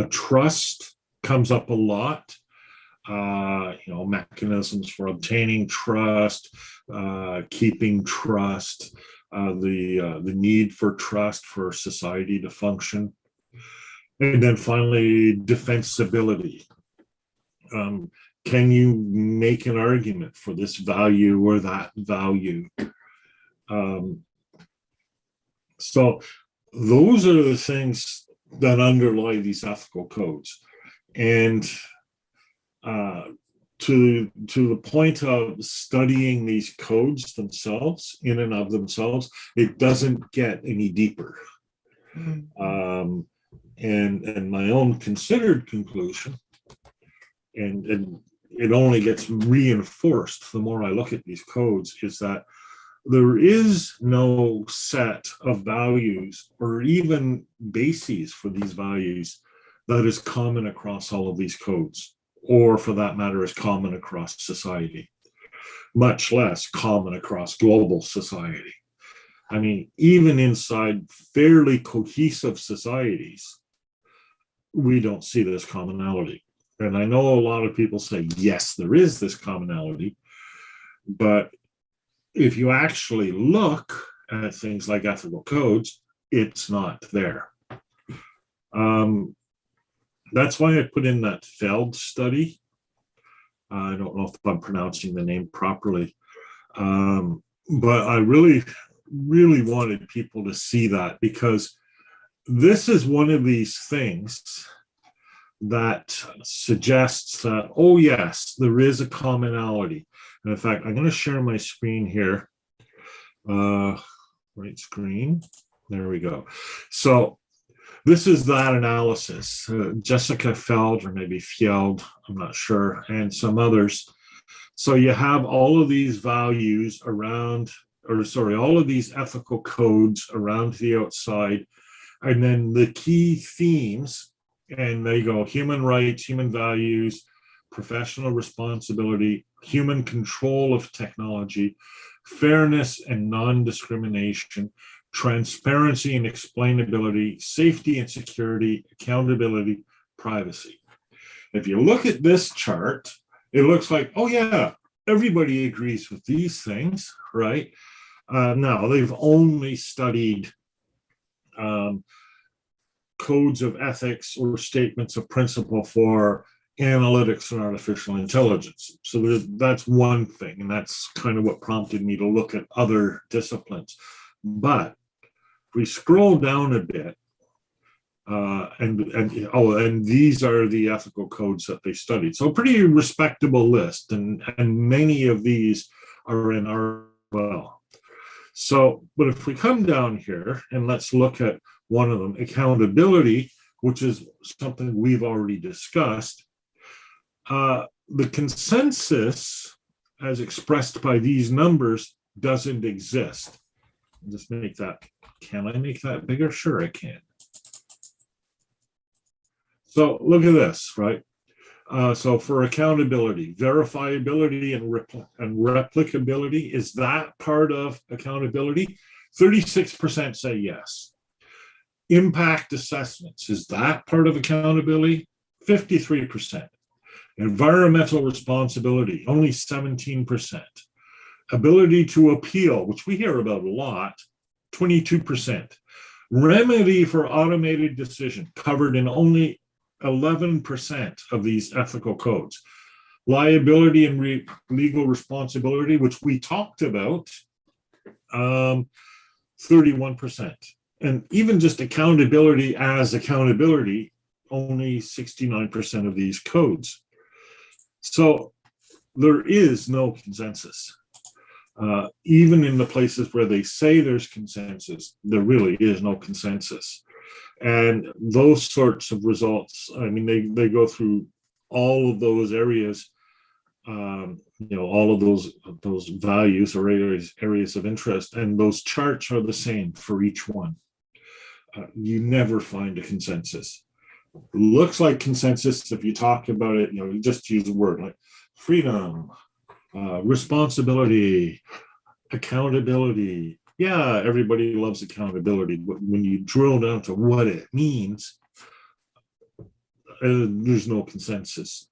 [SPEAKER 3] Trust comes up a lot. Mechanisms for obtaining trust, keeping trust, the need for trust for society to function. And then finally, defensibility. Can you make an argument for this value or that value? So those are the things that underlie these ethical codes. And to the point of studying these codes themselves, in and of themselves, it doesn't get any deeper. And my own considered conclusion, and it only gets reinforced the more I look at these codes, is that there is no set of values or even bases for these values that is common across all of these codes, or for that matter, is common across society, much less common across global society. I mean, even inside fairly cohesive societies, we don't see this commonality. And I know a lot of people say, yes, there is this commonality, but if you actually look at things like ethical codes, it's not there. That's why I put in that Feld study. I don't know if I'm pronouncing the name properly, but I really wanted people to see that, because this is one of these things that suggests that, oh yes, there is a commonality. And in fact, I'm going to share my screen here. Right screen. There we go. So this is that analysis. Jessica Feld, or maybe Fjeld, I'm not sure, and some others. So you have all of these values around, all of these ethical codes around the outside, and then the key themes, and they go human rights, human values, professional responsibility, human control of technology, fairness and non-discrimination, transparency and explainability, safety and security, accountability, privacy. If you look at this chart, it looks like, oh yeah, everybody agrees with these things, right? Now, they've only studied codes of ethics or statements of principle for analytics and artificial intelligence. So that's one thing, and that's kind of what prompted me to look at other disciplines. But we scroll down a bit, and these are the ethical codes that they studied. So a pretty respectable list, and many of these are in our well. So, but if we come down here and let's look at one of them, accountability, which is something we've already discussed. The consensus, as expressed by these numbers, doesn't exist. I'll just make that. Can I make that bigger? Sure, I can. So look at this, right? So for accountability, verifiability and replicability, is that part of accountability? 36% say yes. Impact assessments, is that part of accountability? 53%. Environmental responsibility, only 17%. Ability to appeal, which we hear about a lot, 22%. Remedy for automated decision, covered in only 11% of these ethical codes. Liability and legal responsibility, which we talked about, 31%. And even just accountability as accountability, only 69% of these codes. So there is no consensus. Even in the places where they say there's consensus, there really is no consensus. And those sorts of results, I mean, they go through all of those areas, all of those values or areas of interest, and those charts are the same for each one. You never find a consensus. Looks like consensus if you talk about it, you just use a word like freedom, responsibility, accountability. Yeah, everybody loves accountability, but when you drill down to what it means, there's no consensus.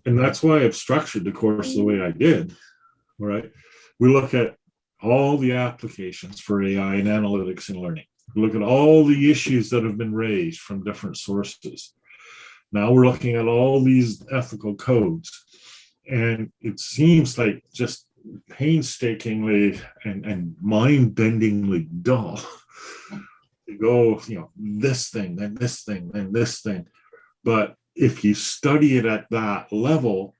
[SPEAKER 3] And that's why I've structured the course the way I did, right? We look at all the applications for AI and analytics and learning. We look at all the issues that have been raised from different sources. Now we're looking at all these ethical codes. And it seems like just painstakingly and mind-bendingly dull to go, this thing, then this thing, then this thing. But if you study it at that level,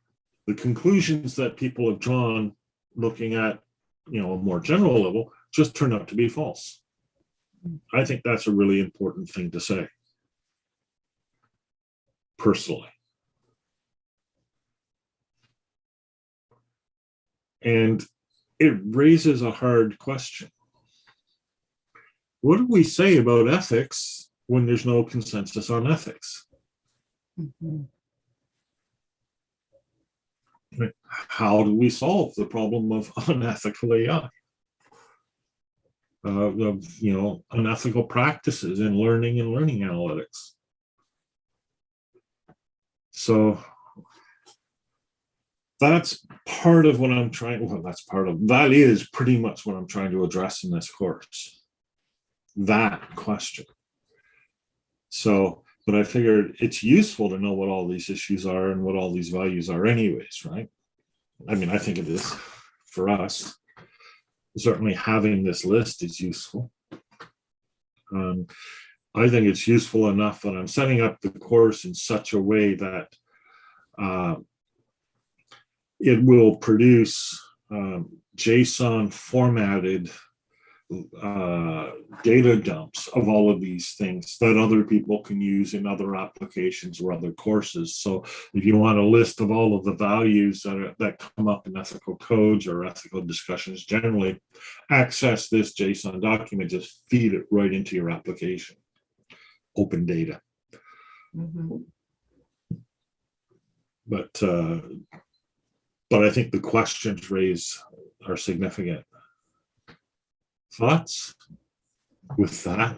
[SPEAKER 3] the conclusions that people have drawn looking at, a more general level, just turn out to be false. I think that's a really important thing to say, personally. And it raises a hard question. What do we say about ethics when there's no consensus on ethics?
[SPEAKER 4] Mm-hmm.
[SPEAKER 3] How do we solve the problem of unethical AI? Unethical practices in learning and learning analytics. So that's part of what I'm trying, that is pretty much what I'm trying to address in this course. That question. So, but I figured it's useful to know what all these issues are and what all these values are anyways, right? I mean, I think it is for us. Certainly having this list is useful. I think it's useful enough that I'm setting up the course in such a way that it will produce JSON formatted data dumps of all of these things that other people can use in other applications or other courses. So if you want a list of all of the values that come up in ethical codes or ethical discussions generally, access this JSON document, just feed it right into your application. Open data.
[SPEAKER 4] Mm-hmm.
[SPEAKER 3] But I think the questions raised are significant. Thoughts with that?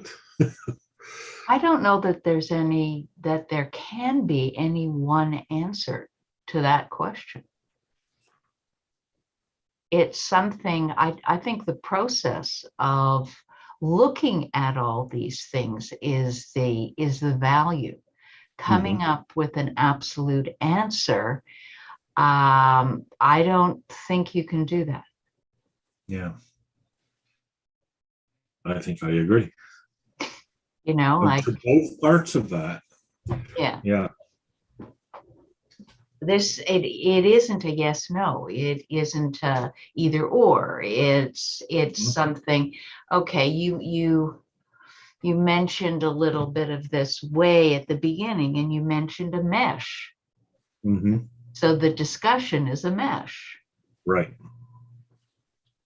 [SPEAKER 4] I don't know that there can be any one answer to that question. It's something, I think the process of looking at all these things is the value. Coming up with an absolute answer, I don't think you can do that.
[SPEAKER 3] Yeah. I think I agree.
[SPEAKER 4] You know, like,
[SPEAKER 3] To both parts of that.
[SPEAKER 4] yeah,
[SPEAKER 3] Yeah.
[SPEAKER 4] it isn't a yes, no, it isn't either or. It's
[SPEAKER 3] Mhm.
[SPEAKER 4] something, okay, you mentioned a little bit of this way at the beginning, and you mentioned a mesh.
[SPEAKER 3] Mhm.
[SPEAKER 4] So the discussion is a mesh,
[SPEAKER 3] Right.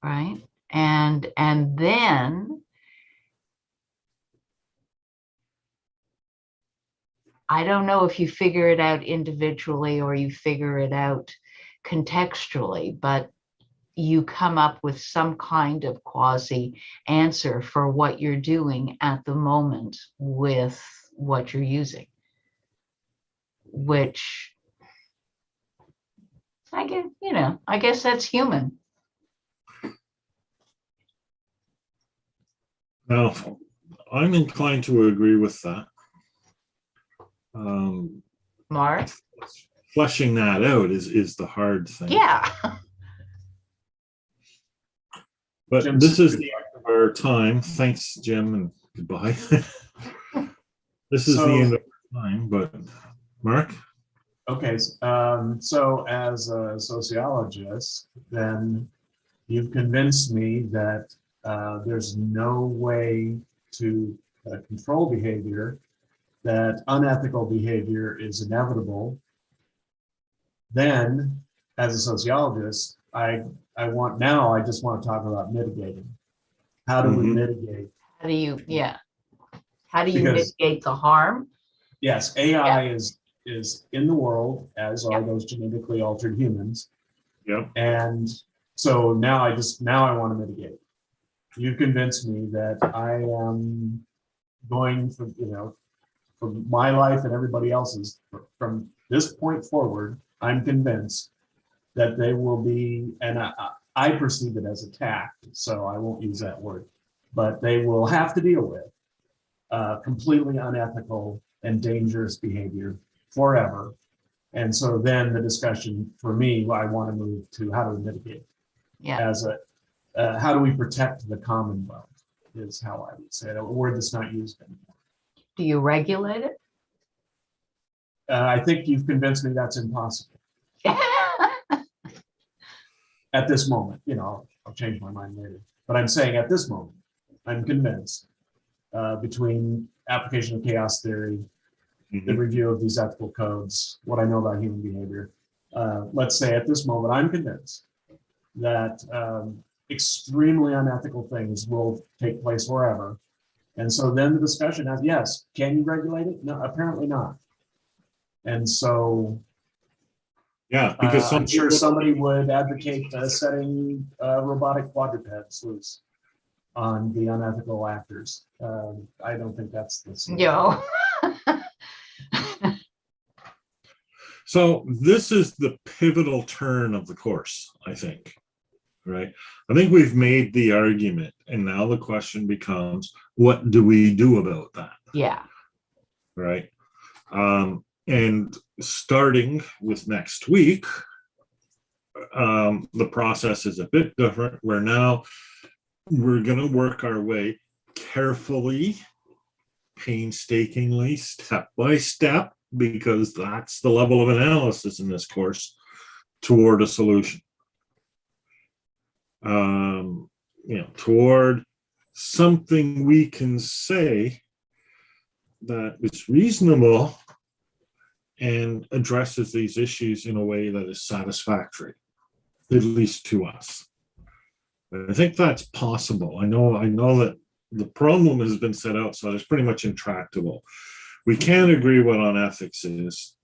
[SPEAKER 4] right? And then I don't know if you figure it out individually or you figure it out contextually, but you come up with some kind of quasi answer for what you're doing at the moment with what you're using, which I guess, I guess that's human.
[SPEAKER 3] Now, I'm inclined to agree with that. Um,
[SPEAKER 4] Mark?
[SPEAKER 3] Fleshing that out is the hard thing.
[SPEAKER 4] Yeah.
[SPEAKER 3] But
[SPEAKER 5] Jim's-
[SPEAKER 3] this is the end of our time. Thanks, Jim, and goodbye. This is the end of our time, but Mark?
[SPEAKER 5] Okay, so as a sociologist, then you've convinced me that there's no way to control behavior, that unethical behavior is inevitable. Then, as a sociologist, I just want to talk about mitigating. How do we
[SPEAKER 3] Mhm.
[SPEAKER 5] mitigate?
[SPEAKER 4] How do you, how do you
[SPEAKER 5] Because-
[SPEAKER 4] mitigate the harm?
[SPEAKER 5] Yes, AI is in the world, as are
[SPEAKER 4] Yeah.
[SPEAKER 5] those genetically altered humans.
[SPEAKER 3] Yep.
[SPEAKER 5] And so now I want to mitigate. You convinced me that I am going for my life and everybody else's, from this point forward, I'm convinced that they will be, and I perceive it as attacked, so I won't use that word, but they will have to deal with completely unethical and dangerous behavior forever. And so then the discussion for me, I want to move to how do we mitigate
[SPEAKER 4] Yeah.
[SPEAKER 5] how do we protect the commonwealth is how I would say it, a word that's not used anymore.
[SPEAKER 4] Do you regulate it?
[SPEAKER 5] I think you've convinced me that's impossible at this moment. I'll change my mind later, but I'm saying at this moment, I'm convinced between application of chaos theory, the
[SPEAKER 3] Mhm.
[SPEAKER 5] review of these ethical codes, what I know about human behavior. Let's say at this moment, I'm convinced that extremely unethical things will take place forever. And so then the discussion has, yes, can you regulate it? No, apparently not. And so
[SPEAKER 3] Yeah, because
[SPEAKER 5] I'm sure somebody would advocate setting robotic quadrupeds loose on the unethical actors. I don't think that's the solution.
[SPEAKER 4] Yo.
[SPEAKER 3] So this is the pivotal turn of the course, I think, right? I think we've made the argument, and now the question becomes, what do we do about that,
[SPEAKER 4] Yeah.
[SPEAKER 3] right? And starting with next week, the process is a bit different, where now we're going to work our way carefully, painstakingly, step by step, because that's the level of analysis in this course, toward a solution. Toward something we can say that is reasonable and addresses these issues in a way that is satisfactory, at least to us. I think that's possible. I know that the problem has been set out, so it's pretty much intractable. We can't agree what on ethics is.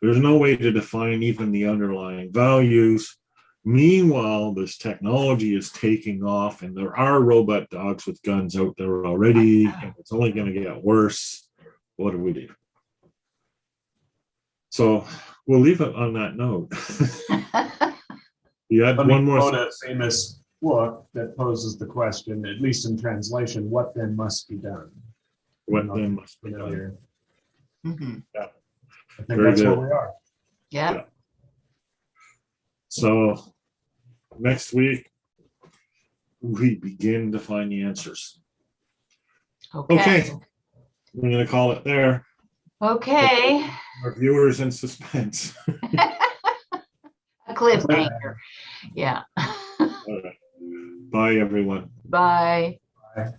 [SPEAKER 3] There's no way to define even the underlying values. Meanwhile, this technology is taking off, and there are robot dogs with guns out there already, and it's only going to get worse. What do we do? So we'll leave it on that note. You had
[SPEAKER 5] Let me
[SPEAKER 3] one more.
[SPEAKER 5] quote a famous book that poses the question, at least in translation, what then must be done?
[SPEAKER 3] What then must be done?
[SPEAKER 5] Familiar.
[SPEAKER 4] Mhm.
[SPEAKER 5] I think
[SPEAKER 3] Very
[SPEAKER 5] that's
[SPEAKER 3] good.
[SPEAKER 5] where we are.
[SPEAKER 4] Yeah.
[SPEAKER 3] So next week, we begin to find the answers. Okay, we're gonna call it there.
[SPEAKER 4] Okay.
[SPEAKER 3] Our viewers in suspense.
[SPEAKER 4] A cliffhanger. Yeah.
[SPEAKER 3] All right. Bye, everyone.
[SPEAKER 4] Bye.
[SPEAKER 5] Bye.